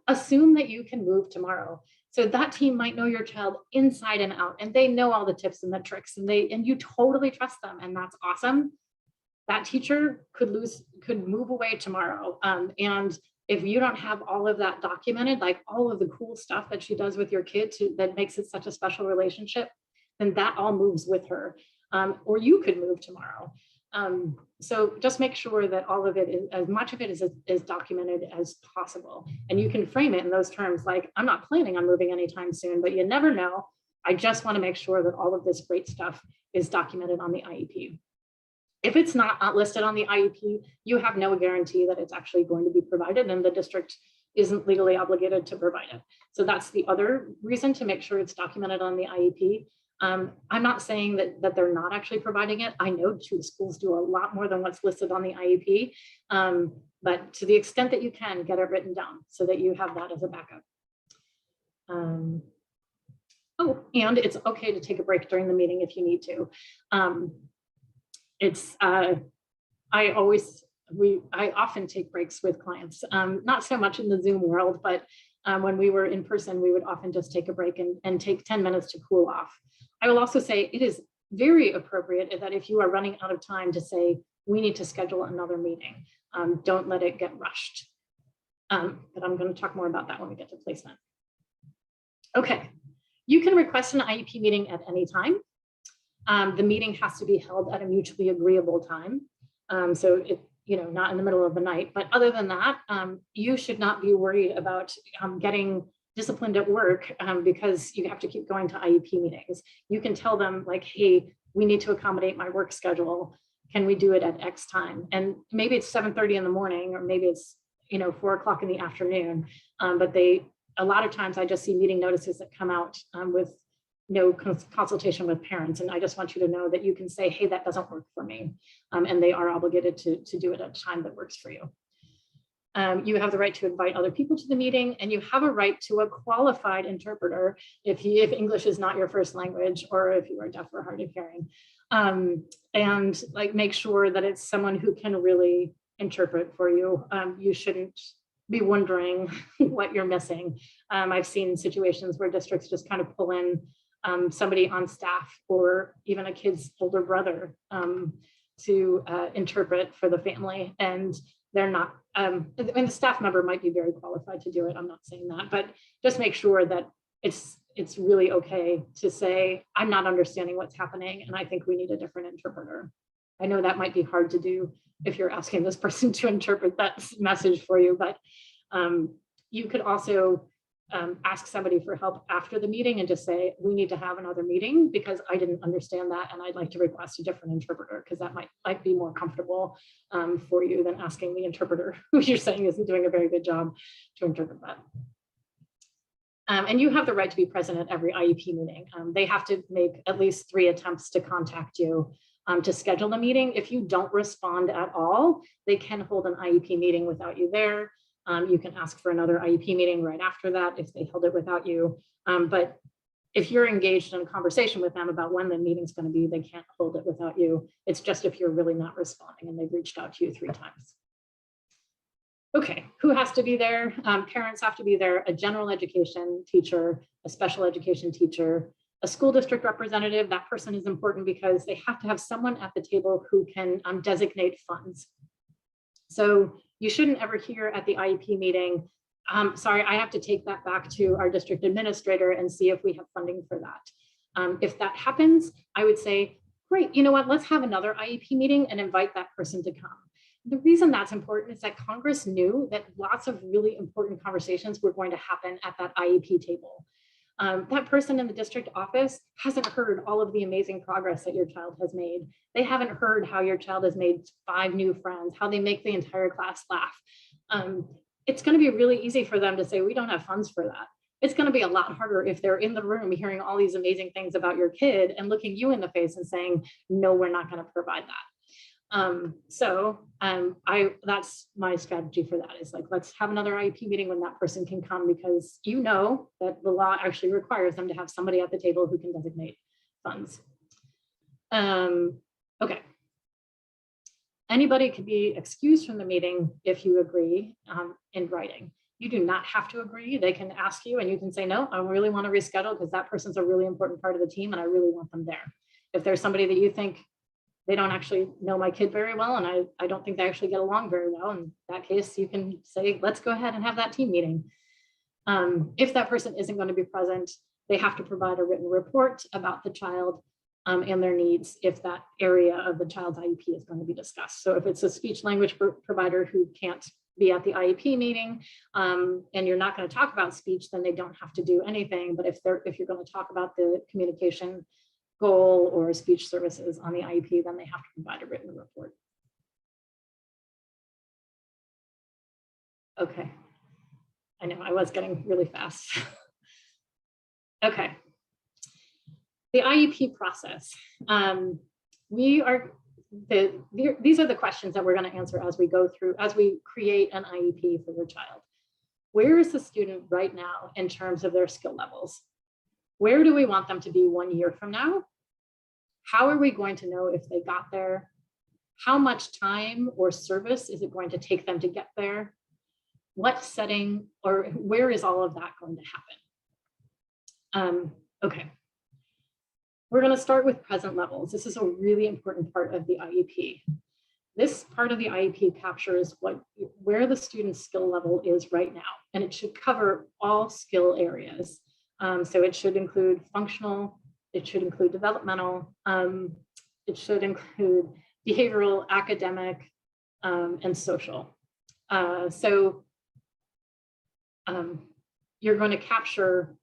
Assume that you can move tomorrow. So that team might know your child inside and out, and they know all the tips and the tricks, and you totally trust them, and that's awesome. That teacher could move away tomorrow. And if you don't have all of that documented, like all of the cool stuff that she does with your kid that makes it such a special relationship, then that all moves with her. Or you could move tomorrow. So just make sure that all of it, as much of it is documented as possible. And you can frame it in those terms, like, I'm not planning on moving anytime soon, but you never know. I just want to make sure that all of this great stuff is documented on the IEP. If it's not listed on the IEP, you have no guarantee that it's actually going to be provided, and the district isn't legally obligated to provide it. So that's the other reason to make sure it's documented on the IEP. I'm not saying that they're not actually providing it. I know schools do a lot more than what's listed on the IEP, but to the extent that you can, get it written down so that you have that as a backup. Oh, and it's okay to take a break during the meeting if you need to. I often take breaks with clients, not so much in the Zoom world, but when we were in person, we would often just take a break and take 10 minutes to cool off. I will also say it is very appropriate that if you are running out of time to say, we need to schedule another meeting. Don't let it get rushed. But I'm going to talk more about that when we get to placement. Okay, you can request an IEP meeting at any time. The meeting has to be held at a mutually agreeable time. So not in the middle of the night, but other than that, you should not be worried about getting disciplined at work because you have to keep going to IEP meetings. You can tell them, like, hey, we need to accommodate my work schedule. Can we do it at X time? And maybe it's 7:30 in the morning, or maybe it's 4 o'clock in the afternoon. But a lot of times I just see meeting notices that come out with no consultation with parents. And I just want you to know that you can say, hey, that doesn't work for me. And they are obligated to do it at a time that works for you. You have the right to invite other people to the meeting, and you have a right to a qualified interpreter if English is not your first language, or if you are deaf or hard of hearing. And like, make sure that it's someone who can really interpret for you. You shouldn't be wondering what you're missing. I've seen situations where districts just kind of pull in somebody on staff or even a kid's older brother to interpret for the family, and they're not, and the staff member might be very qualified to do it. I'm not saying that, but just make sure that it's really okay to say, I'm not understanding what's happening, and I think we need a different interpreter. I know that might be hard to do if you're asking this person to interpret that message for you, but you could also ask somebody for help after the meeting and just say, we need to have another meeting because I didn't understand that, and I'd like to request a different interpreter, because that might be more comfortable for you than asking the interpreter who you're saying isn't doing a very good job to interpret that. And you have the right to be present at every IEP meeting. They have to make at least 3 attempts to contact you to schedule the meeting. If you don't respond at all, they can hold an IEP meeting without you there. You can ask for another IEP meeting right after that if they held it without you. But if you're engaged in a conversation with them about when the meeting's going to be, they can't hold it without you. It's just if you're really not responding and they've reached out to you 3 times. Okay, who has to be there? Parents have to be there, a general education teacher, a special education teacher, a school district representative. That person is important because they have to have someone at the table who can designate funds. So you shouldn't ever hear at the IEP meeting, sorry, I have to take that back to our district administrator and see if we have funding for that. If that happens, I would say, great, you know what, let's have another IEP meeting and invite that person to come. The reason that's important is that Congress knew that lots of really important conversations were going to happen at that IEP table. That person in the district office hasn't heard all of the amazing progress that your child has made. They haven't heard how your child has made 5 new friends, how they make the entire class laugh. It's going to be really easy for them to say, we don't have funds for that. It's going to be a lot harder if they're in the room hearing all these amazing things about your kid and looking you in the face and saying, no, we're not going to provide that. That's my strategy for that, is like, let's have another IEP meeting when that person can come, because you know that the law actually requires them to have somebody at the table who can designate funds. Okay. Anybody can be excused from the meeting if you agree in writing. You do not have to agree. They can ask you and you can say, no, I really want to reschedule because that person's a really important part of the team and I really want them there. If there's somebody that you think they don't actually know my kid very well, and I don't think they actually get along very well, in that case, you can say, let's go ahead and have that team meeting. If that person isn't going to be present, they have to provide a written report about the child and their needs if that area of the child's IEP is going to be discussed. So if it's a speech language provider who can't be at the IEP meeting and you're not going to talk about speech, then they don't have to do anything. But if you're going to talk about the communication goal or speech services on the IEP, then they have to provide a written report. Okay, I know I was getting really fast. Okay, the IEP process. These are the questions that we're going to answer as we go through, as we create an IEP for your child. Where is the student right now in terms of their skill levels? Where do we want them to be 1 year from now? How are we going to know if they got there? How much time or service is it going to take them to get there? What setting or where is all of that going to happen? Okay, we're going to start with present levels. This is a really important part of the IEP. This part of the IEP captures where the student's skill level is right now, and it should cover all skill areas. So it should include functional, it should include developmental, it should include behavioral, academic, and social. You're going to capture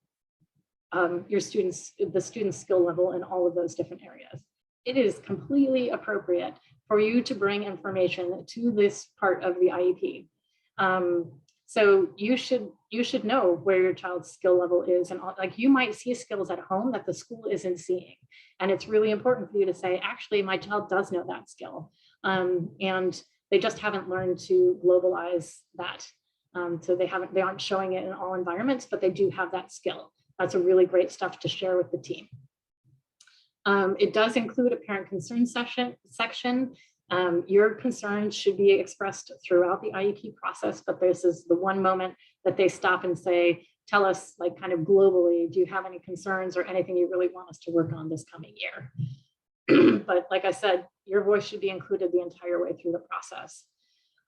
the student's skill level in all of those different areas. It is completely appropriate for you to bring information to this part of the IEP. So you should know where your child's skill level is, and like you might see skills at home that the school isn't seeing. And it's really important for you to say, actually, my child does know that skill. And they just haven't learned to globalize that. So they aren't showing it in all environments, but they do have that skill. That's a really great stuff to share with the team. It does include a parent concern section. Your concerns should be expressed throughout the IEP process, but this is the one moment that they stop and say, tell us, like, kind of globally, do you have any concerns or anything you really want us to work on this coming year? But like I said, your voice should be included the entire way through the process.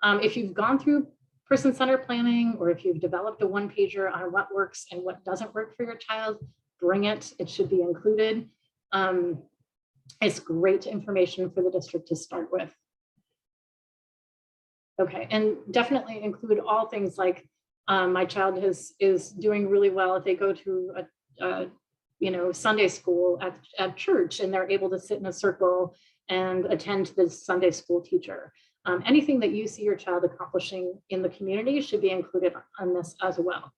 If you've gone through person-centered planning, or if you've developed a one-pager on what works and what doesn't work for your child, bring it. It should be included. It's great information for the district to start with. Okay, and definitely include all things like my child is doing really well if they go to a Sunday school at church and they're able to sit in a circle and attend to the Sunday school teacher. Anything that you see your child accomplishing in the community should be included on this as well.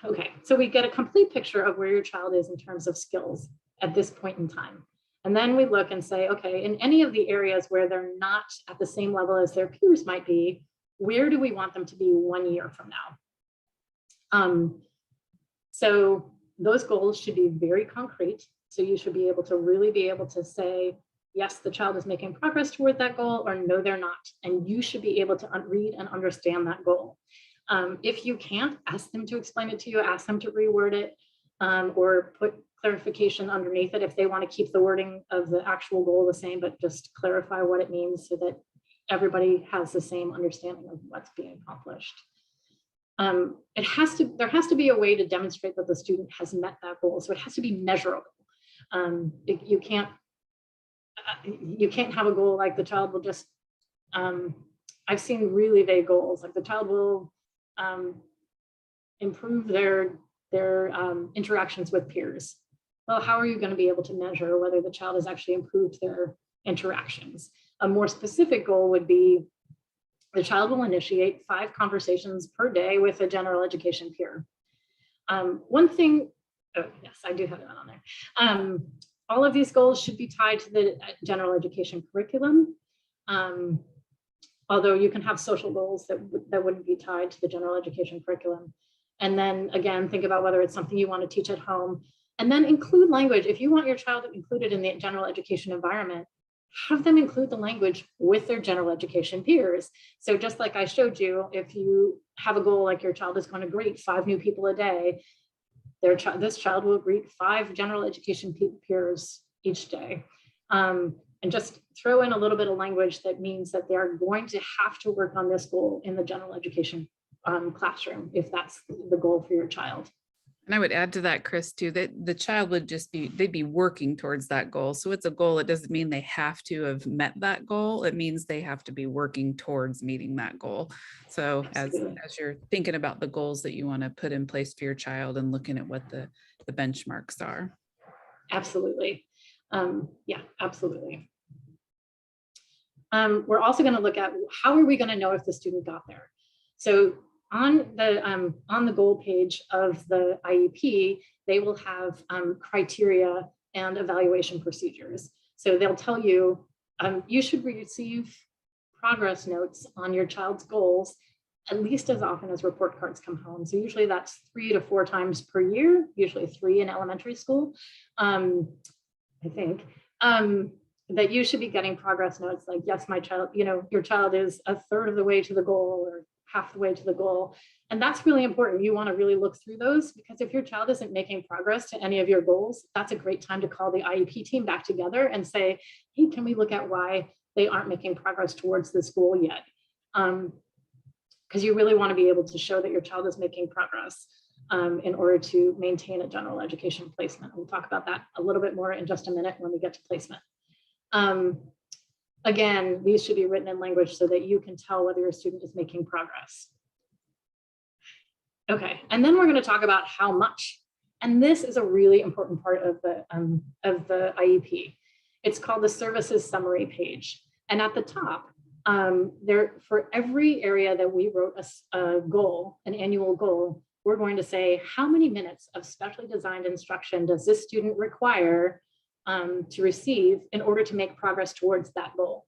Okay, so we get a complete picture of where your child is in terms of skills at this point in time. And then we look and say, okay, in any of the areas where they're not at the same level as their peers might be, where do we want them to be 1 year from now? So those goals should be very concrete. So you should be able to really be able to say, yes, the child is making progress toward that goal, or no, they're not. And you should be able to read and understand that goal. If you can't, ask them to explain it to you, ask them to reword it, or put clarification underneath it if they want to keep the wording of the actual goal the same, but just clarify what it means so that everybody has the same understanding of what's being accomplished. There has to be a way to demonstrate that the student has met that goal. So it has to be measurable. You can't have a goal like the child will just, I've seen really vague goals, like the child will improve their interactions with peers. Well, how are you going to be able to measure whether the child has actually improved their interactions? A more specific goal would be the child will initiate 5 conversations per day with a general education peer. One thing, oh yes, I do have that on there. All of these goals should be tied to the general education curriculum. Although you can have social goals that wouldn't be tied to the general education curriculum. And then again, think about whether it's something you want to teach at home, and then include language. If you want your child included in the general education environment, have them include the language with their general education peers. So just like I showed you, if you have a goal like your child is going to greet 5 new people a day, this child will greet 5 general education peers each day. And just throw in a little bit of language that means that they are going to have to work on this goal in the general education classroom, if that's the goal for your child. And I would add to that, Chris, too, that the child would they'd be working towards that goal. So it's a goal. It doesn't mean they have to have met that goal. It means they have to be working towards meeting that goal. So as you're thinking about the goals that you want to put in place for your child and looking at what the benchmarks are. Absolutely. Yeah, absolutely. We're also going to look at how are we going to know if the student got there. So on the goal page of the IEP, they will have criteria and evaluation procedures. So they'll tell you, you should receive progress notes on your child's goals at least as often as report cards come home. So usually that's 3 to 4 times per year, usually 3 in elementary school, I think. That you should be getting progress notes like, yes, my child, your child is 1/3 of the way to the goal or half the way to the goal. And that's really important. You want to really look through those, because if your child isn't making progress to any of your goals, that's a great time to call the IEP team back together and say, hey, can we look at why they aren't making progress towards this goal yet? Because you really want to be able to show that your child is making progress in order to maintain a general education placement. We'll talk about that a little bit more in just a minute when we get to placement. Again, these should be written in language so that you can tell whether your student is making progress. Okay, and then we're going to talk about how much. And this is a really important part of the IEP. It's called the services summary page. And at the top, For every area that we wrote a goal, an annual goal, we're going to say how many minutes of specially designed instruction does this student require to receive in order to make progress towards that goal.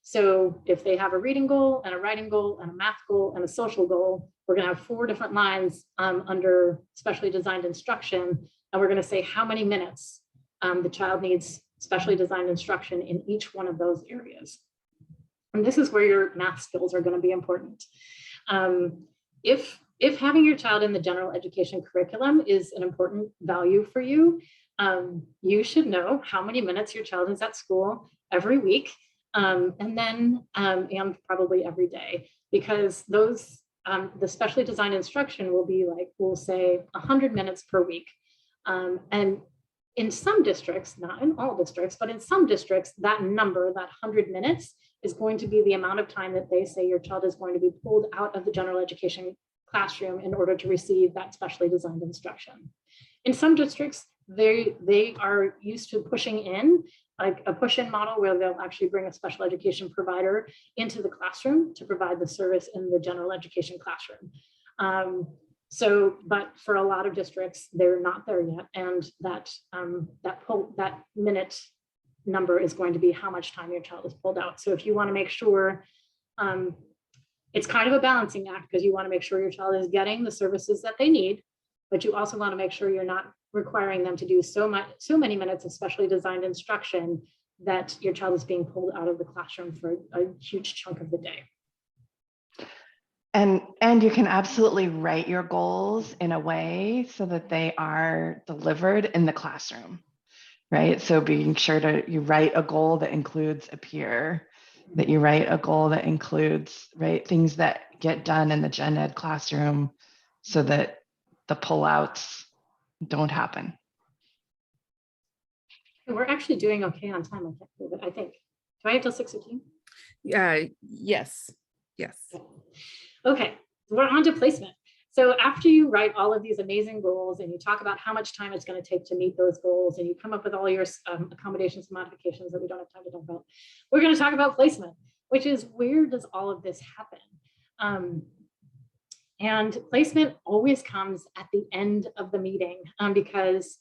So if they have a reading goal and a writing goal and a math goal and a social goal, we're going to have 4 different lines under specially designed instruction, and we're going to say how many minutes the child needs specially designed instruction in each one of those areas. And this is where your math skills are going to be important. If having your child in the general education curriculum is an important value for you, you should know how many minutes your child is at school every week, and probably every day, because those the specially designed instruction will be like, we'll say 100 minutes per week. And in some districts, not in all districts, but in some districts, that number, that 100 minutes, is going to be the amount of time that they say your child is going to be pulled out of the general education classroom in order to receive that specially designed instruction. In some districts, they are used to pushing in, like a push-in model where they'll actually bring a special education provider into the classroom to provide the service in the general education classroom. But for a lot of districts, they're not there yet, and that minute number is going to be how much time your child is pulled out. So if you want to make sure, it's kind of a balancing act, because you want to make sure your child is getting the services that they need, but you also want to make sure you're not requiring them to do so many minutes of specially designed instruction that your child is being pulled out of the classroom for a huge chunk of the day. And you can absolutely write your goals in a way so that they are delivered in the classroom, right? So being sure you write a goal that includes a peer, that you write a goal that includes, right, things that get done in the gen ed classroom so that the pullouts don't happen. We're actually doing okay on time, I think. Do I have till 6:15? Yes. Okay, we're on to placement. So after you write all of these amazing goals and you talk about how much time it's going to take to meet those goals, and you come up with all your accommodations and modifications that we don't have time to talk about, we're going to talk about placement, which is where does all of this happen? And placement always comes at the end of the meeting, because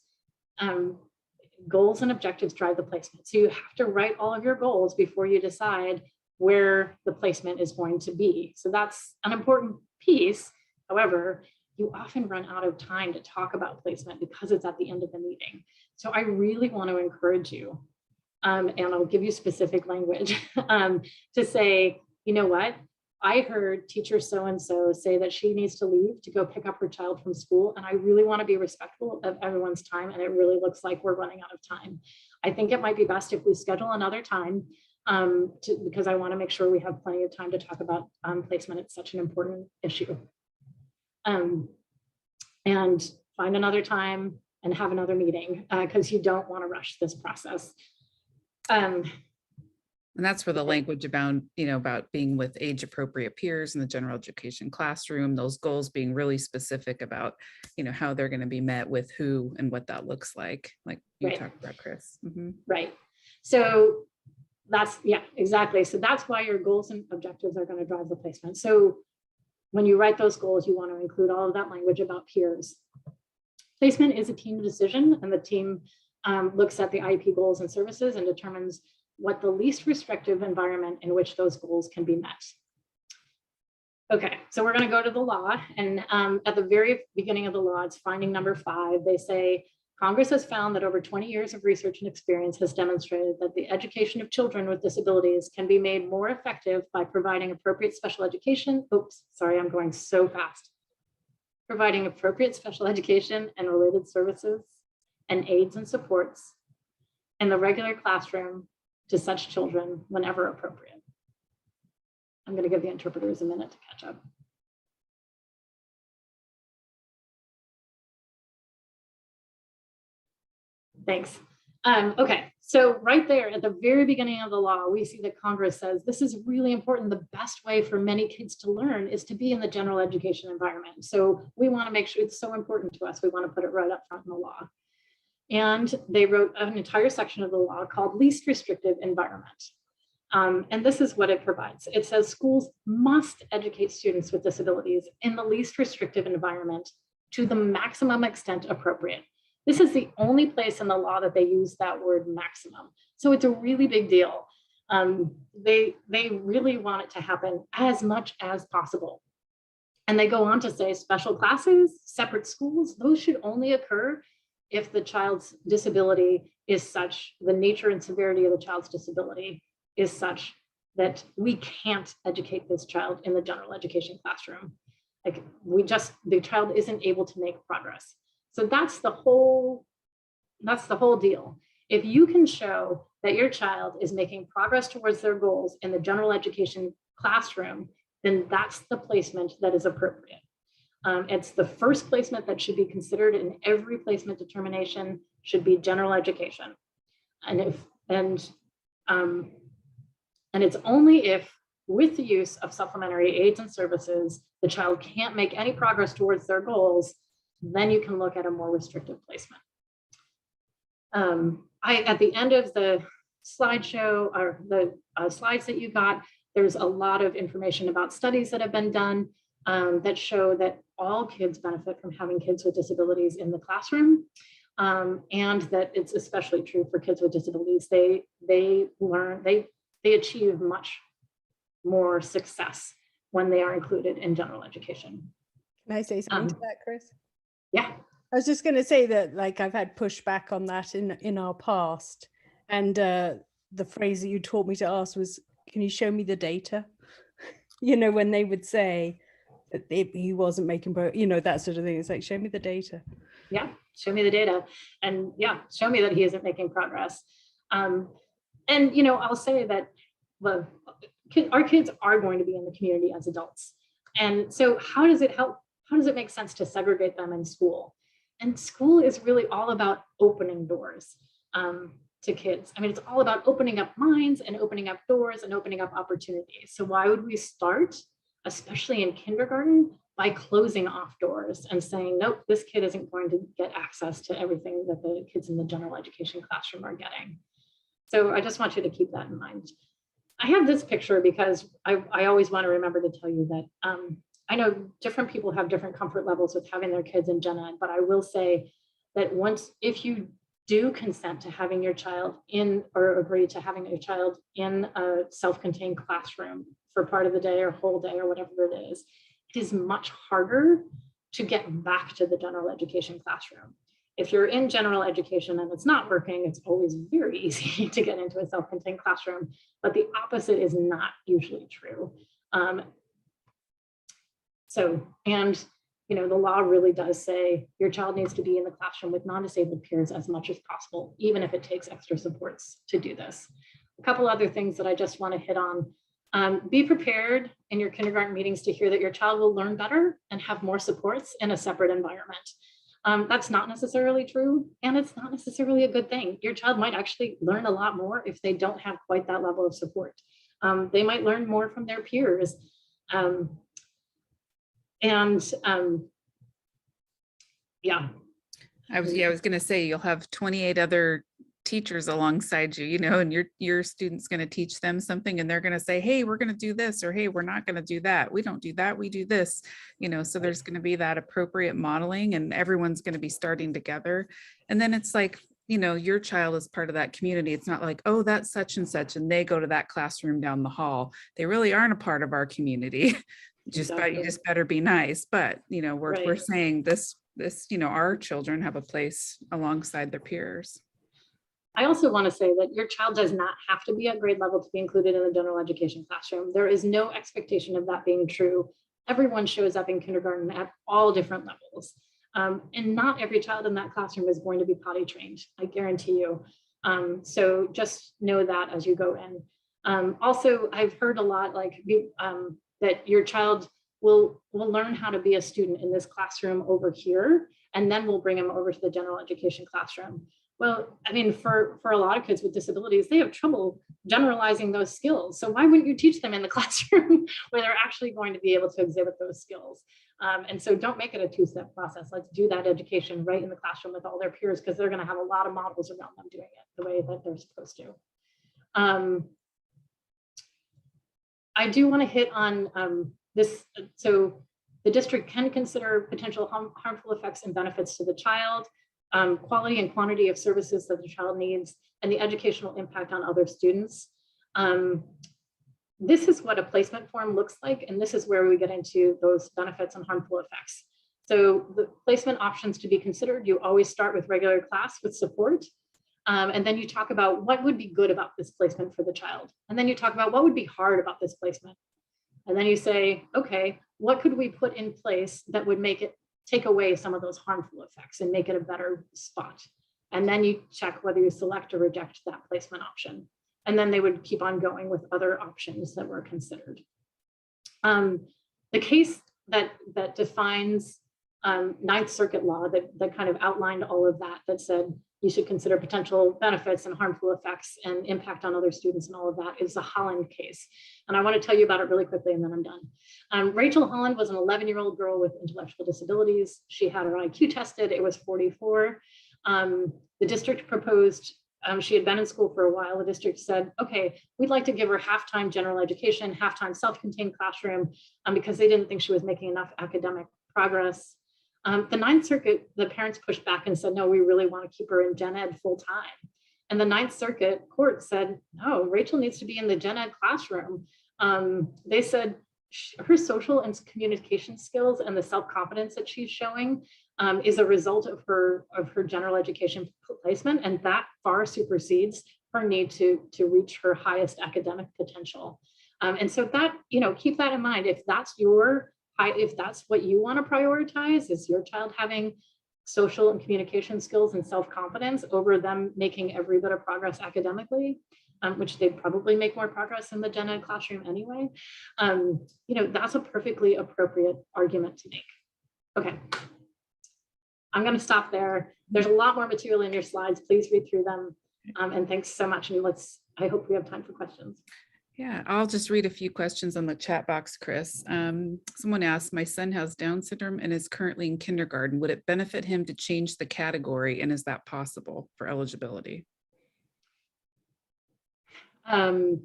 goals and objectives drive the placement. So you have to write all of your goals before you decide where the placement is going to be. So that's an important piece. However, you often run out of time to talk about placement because it's at the end of the meeting. So I really want to encourage you, and I'll give you specific language, to say, you know what? I heard teacher so-and-so say that she needs to leave to go pick up her child from school, and I really want to be respectful of everyone's time, and it really looks like we're running out of time. I think it might be best if we schedule another time, because I want to make sure we have plenty of time to talk about placement. It's such an important issue. And find another time and have another meeting, because you don't want to rush this process. And that's where the language about being with age appropriate peers in the general education classroom, those goals being really specific about, how they're going to be met with who and what that looks like you right. talked about, Chris. Mm-hmm. Right. So that's, yeah, exactly. So that's why your goals and objectives are going to drive the placement. So when you write those goals, you want to include all of that language about peers. Placement is a team decision, and the team looks at the IEP goals and services and determines what the least restrictive environment in which those goals can be met. Okay, so we're going to go to the law, and at the very beginning of the law, it's finding number 5. They say, Congress has found that over 20 years of research and experience has demonstrated that the education of children with disabilities can be made more effective by providing appropriate special education. Oops, sorry, I'm going so fast. Providing appropriate special education and related services and aids and supports in the regular classroom to such children whenever appropriate. I'm going to give the interpreters a minute to catch up. Thanks. Okay, so right there at the very beginning of the law, we see that Congress says this is really important. The best way for many kids to learn is to be in the general education environment. So we want to make sure it's so important to us. We want to put it right up front in the law. And they wrote an entire section of the law called least restrictive environment. And this is what it provides. It says schools must educate students with disabilities in the least restrictive environment to the maximum extent appropriate. This is the only place in the law that they use that word maximum. So it's a really big deal. They really want it to happen as much as possible. And they go on to say special classes, separate schools, those should only occur if the child's disability is such, the nature and severity of the child's disability is such that we can't educate this child in the general education classroom. Like the child isn't able to make progress. So that's the whole deal. If you can show that your child is making progress towards their goals in the general education classroom, then that's the placement that is appropriate. It's the first placement that should be considered in every placement determination should be general education. And it's only if, with the use of supplementary aids and services, the child can't make any progress towards their goals, then you can look at a more restrictive placement. At the end of the slideshow, or the slides that you got, there's a lot of information about studies that have been done that show that all kids benefit from having kids with disabilities in the classroom, and that it's especially true for kids with disabilities. They achieve much more success when they are included in general education. Can I say something to that, Chris? Yeah. I was just going to say that, like, I've had pushback on that in our past, and the phrase that you taught me to ask was, "Can you show me the data?" You know, when they would say that he wasn't making that sort of thing. It's like, show me the data. Yeah, show me the data, and yeah, show me that he isn't making progress. And I'll say that our kids are going to be in the community as adults, and so how does it help? How does it make sense to segregate them in school? And school is really all about opening doors to kids. I mean, it's all about opening up minds and opening up doors and opening up opportunities. So why would we start, especially in kindergarten, by closing off doors and saying, nope, this kid isn't going to get access to everything that the kids in the general education classroom are getting? So I just want you to keep that in mind. I have this picture because I always want to remember to tell you that I know different people have different comfort levels with having their kids in gen ed, but I will say that if you do consent to having your child in, or agree to having your child in a self-contained classroom for part of the day or whole day or whatever it is much harder to get back to the general education classroom. If you're in general education and it's not working, it's always very easy to get into a self-contained classroom, but the opposite is not usually true. The law really does say your child needs to be in the classroom with non-disabled peers as much as possible, even if it takes extra supports to do this. A couple other things that I just want to hit on. Be prepared in your kindergarten meetings to hear that your child will learn better and have more supports in a separate environment. That's not necessarily true, and it's not necessarily a good thing. Your child might actually learn a lot more if they don't have quite that level of support. They might learn more from their peers. I was going to say, you'll have 28 other teachers alongside you, and your student's going to teach them something, and they're going to say, hey, we're going to do this, or hey, we're not going to do that. We don't do that, we do this, so there's going to be that appropriate modeling, and everyone's going to be starting together. And then it's like, your child is part of that community. It's not like, oh, that's such and such, and they go to that classroom down the hall. They really aren't a part of our community. You just better be nice. But we're saying this, our children have a place alongside their peers. I also want to say that your child does not have to be at grade level to be included in the general education classroom. There is no expectation of that being true. Everyone shows up in kindergarten at all different levels. And not every child in that classroom is going to be potty trained, I guarantee you. So just know that as you go in. Also, I've heard a lot that your child will learn how to be a student in this classroom over here, and then we'll bring them over to the general education classroom. Well, I mean, for a lot of kids with disabilities, they have trouble generalizing those skills. So why wouldn't you teach them in the classroom where they're actually going to be able to exhibit those skills? And so don't make it a two-step process. Let's do that education right in the classroom with all their peers, because they're going to have a lot of models around them doing it the way that they're supposed to. I do want to hit on this. So the district can consider potential harmful effects and benefits to the child, quality and quantity of services that the child needs, and the educational impact on other students. This is what a placement form looks like, and this is where we get into those benefits and harmful effects. So the placement options to be considered, you always start with regular class with support. And then you talk about what would be good about this placement for the child. And then you talk about what would be hard about this placement. And then you say, okay, what could we put in place that would make it take away some of those harmful effects and make it a better spot? And then you check whether you select or reject that placement option. And then they would keep on going with other options that were considered. The case that defines Ninth Circuit law that kind of outlined all of that said you should consider potential benefits and harmful effects and impact on other students and all of that is the Holland case. And I want to tell you about it really quickly and then I'm done. Rachel Holland was an 11-year-old girl with intellectual disabilities. She had her IQ tested, it was 44. The district proposed, she had been in school for a while, the district said, okay, we'd like to give her half-time general education, half-time self-contained classroom because they didn't think she was making enough academic progress. The Ninth Circuit, the parents pushed back and said, no, we really want to keep her in gen ed full time. And the Ninth Circuit court said, no, Rachel needs to be in the gen ed classroom. They said her social and communication skills and the self-confidence that she's showing is a result of her general education placement, and that far supersedes her need to reach her highest academic potential. And so that, keep that in mind. If that's what you want to prioritize, is your child having social and communication skills and self-confidence over them making every bit of progress academically, which they'd probably make more progress in the gen ed classroom anyway, that's a perfectly appropriate argument to make. Okay, I'm going to stop there. There's a lot more material in your slides. Please read through them. And thanks so much. And I hope we have time for questions. Yeah, I'll just read a few questions on the chat box, Chris. Someone asked, my son has Down syndrome and is currently in kindergarten. Would it benefit him to change the category? And is that possible for eligibility? It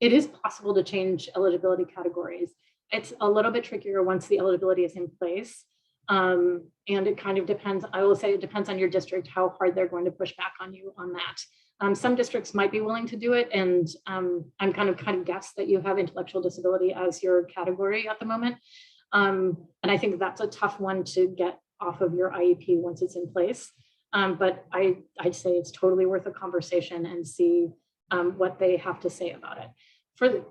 is possible to change eligibility categories. It's a little bit trickier once the eligibility is in place. And it kind of depends, I will say it depends on your district, how hard they're going to push back on you on that. Some districts might be willing to do it. And I'm kind of guess that you have intellectual disability as your category at the moment. And I think that's a tough one to get off of your IEP once it's in place. But I'd say it's totally worth a conversation and see what they have to say about it.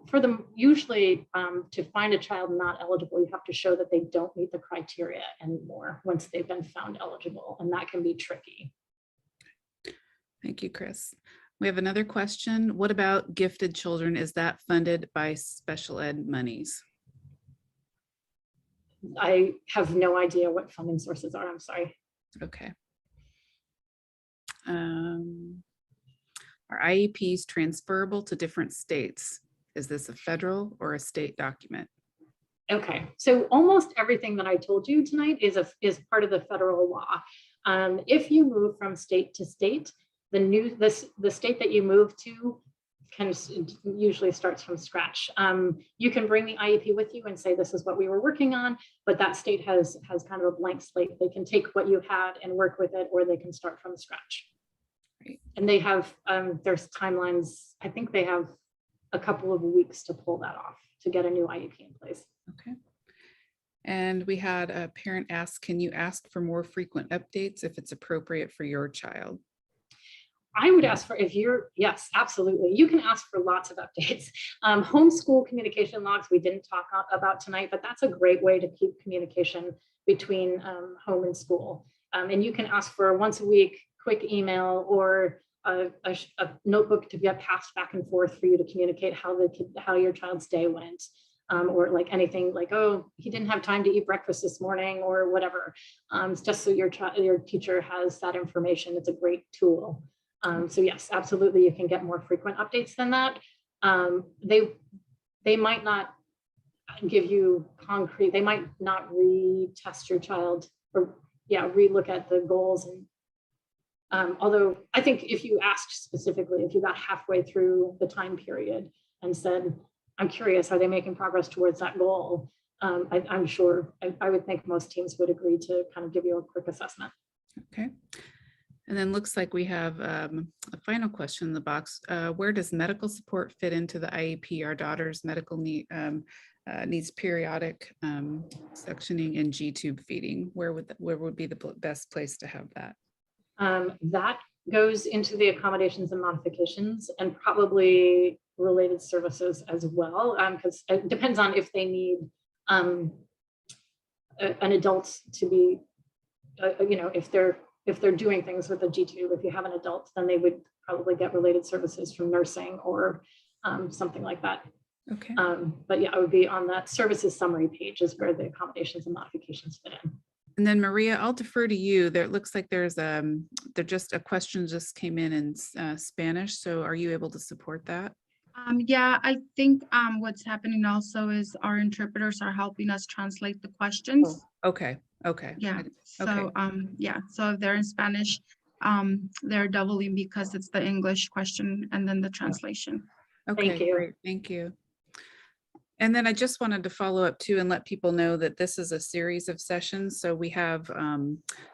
For them, usually to find a child not eligible, you have to show that they don't meet the criteria anymore once they've been found eligible, and that can be tricky. Thank you, Chris. We have another question. What about gifted children? Is that funded by special ed monies? I have no idea what funding sources are. I'm sorry. Okay. Are IEPs transferable to different states? Is this a federal or a state document? Okay, so almost everything that I told you tonight is part of the federal law. If you move from state to state, the state that you move to usually starts from scratch. You can bring the IEP with you and say, this is what we were working on, but that state has kind of a blank slate. They can take what you had and work with it, or they can start from scratch. Right. And they have, there's timelines. I think they have a couple of weeks to pull that off to get a new IEP in place. Okay. And we had a parent ask, can you ask for more frequent updates if it's appropriate for your child? I would ask for, yes, absolutely. You can ask for lots of updates. Homeschool communication logs we didn't talk about tonight, but that's a great way to keep communication between home and school. And you can ask for once a week, quick email, or a notebook to get passed back and forth for you to communicate how your child's day went, or like anything like, oh, he didn't have time to eat breakfast this morning, or whatever. Just so your teacher has that information. It's a great tool. So yes, absolutely, you can get more frequent updates than that. They might not give you concrete. They might not retest your child, or relook at the goals. And although I think if you asked specifically, if you got halfway through the time period, and said, I'm curious, are they making progress towards that goal? I'm sure, I would think most teams would agree to kind of give you a quick assessment. Okay. And then looks like we have a final question in the box. Where does medical support fit into the IEP? Our daughter's medical needs periodic sectioning and G-tube feeding. Where would be the best place to have that? That goes into the accommodations and modifications and probably related services as well, because it depends on if they need an adult to be, if they're doing things with a G-tube. If you have an adult, then they would probably get related services from nursing or something like that. Okay. But yeah, I would be on that services summary page is where the accommodations and modifications fit in. And then Maria, I'll defer to you. There looks like there's a question just came in Spanish. So are you able to support that? Yeah, I think what's happening also is our interpreters are helping us translate the questions. Oh, okay. Okay. Yeah. So Okay. yeah. So if they're in Spanish, they're doubling because it's the English question and then the translation. Okay. Thank you. Great. Thank you. And then I just wanted to follow up too and let people know that this is a series of sessions. So we have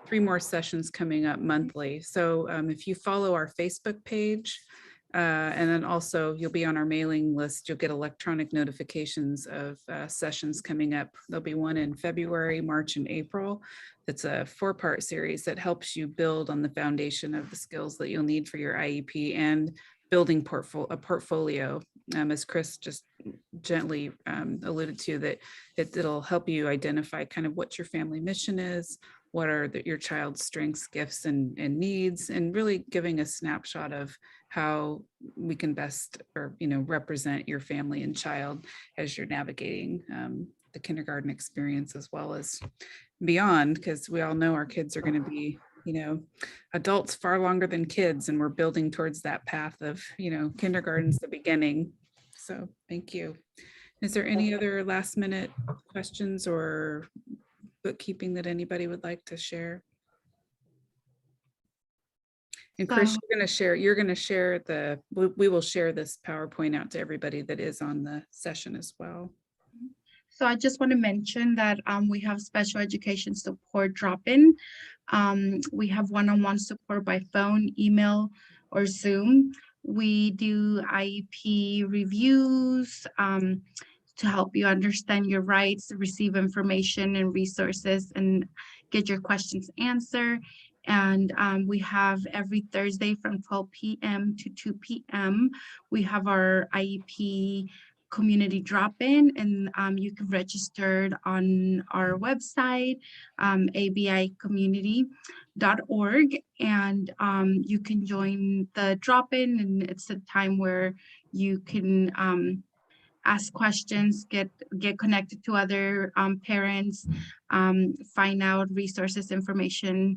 3 more sessions coming up monthly. So if you follow our Facebook page, and then also you'll be on our mailing list, you'll get electronic notifications of sessions coming up. There'll be one in February, March, and April. It's a 4-part series that helps you build on the foundation of the skills that you'll need for your IEP and building a portfolio, as Chris just gently alluded to, that it'll help you identify kind of what your family mission is, what are your child's strengths, gifts, and needs, and really giving a snapshot of how we can best represent your family and child as you're navigating the kindergarten experience as well as beyond, because we all know our kids are going to be adults far longer than kids, and we're building towards that path of kindergarten's the beginning. So thank you. Is there any other last minute questions or bookkeeping that anybody would like to share? And Chris, you're going to share we will share this PowerPoint out to everybody that is on the session as well. So I just want to mention that we have special education support drop-in. We have one-on-one support by phone, email, or Zoom. We do IEP reviews to help you understand your rights, receive information and resources, and get your questions answered. And we have every Thursday from 12 p.m. to 2 p.m. We have our IEP community drop-in, and you can register on our website, abicommunity.org, and you can join the drop-in, and it's a time where you can ask questions, get connected to other parents, find out resources, information.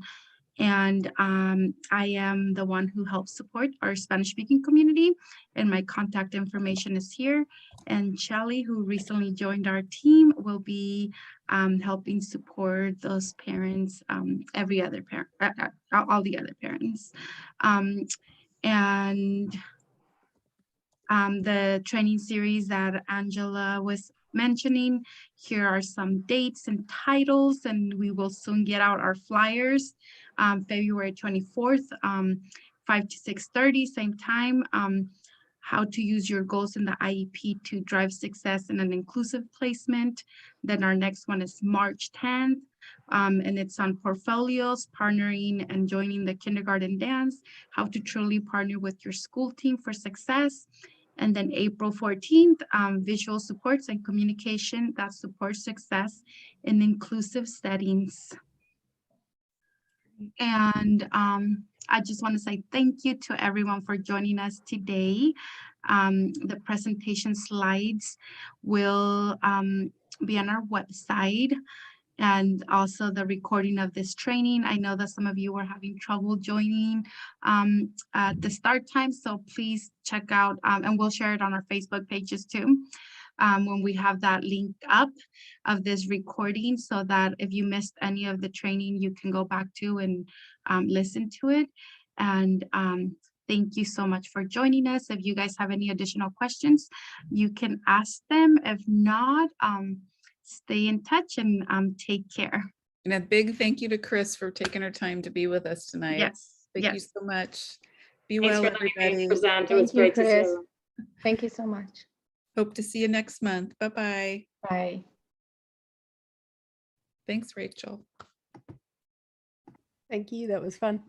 And I am the one who helps support our Spanish-speaking community, and my contact information is here. And Shelly, who recently joined our team, will be helping support those parents, every other parent, all the other parents. The training series that Angela was mentioning, here are some dates and titles, and we will soon get out our flyers. February 24th, 5 to 6:30, same time. How to use your goals in the IEP to drive success in an inclusive placement. Then our next one is March 10th, and it's on portfolios, partnering and joining the kindergarten dance, how to truly partner with your school team for success. And then April 14th, visual supports and communication that supports success in inclusive settings. And I just want to say thank you to everyone for joining us today. The presentation slides will be on our website, and also the recording of this training. I know that some of you were having trouble joining at the start time, so please check out, and we'll share it on our Facebook pages too, when we have that link up of this recording, so that if you missed any of the training, you can go back to and listen to it. And Thank you so much for joining us. If you guys have any additional questions, you can ask them. If not, stay in touch and take care. And a big thank you to Chris for taking her time to be with us tonight. Yes. Thank you yes. so much. Be Thanks well, for letting me everybody. present. It was Thank you, great to see Chris. you. Thank you so much. Hope to see you next month. Bye-bye. Bye. Thanks, Rachel. Thank you. That was fun.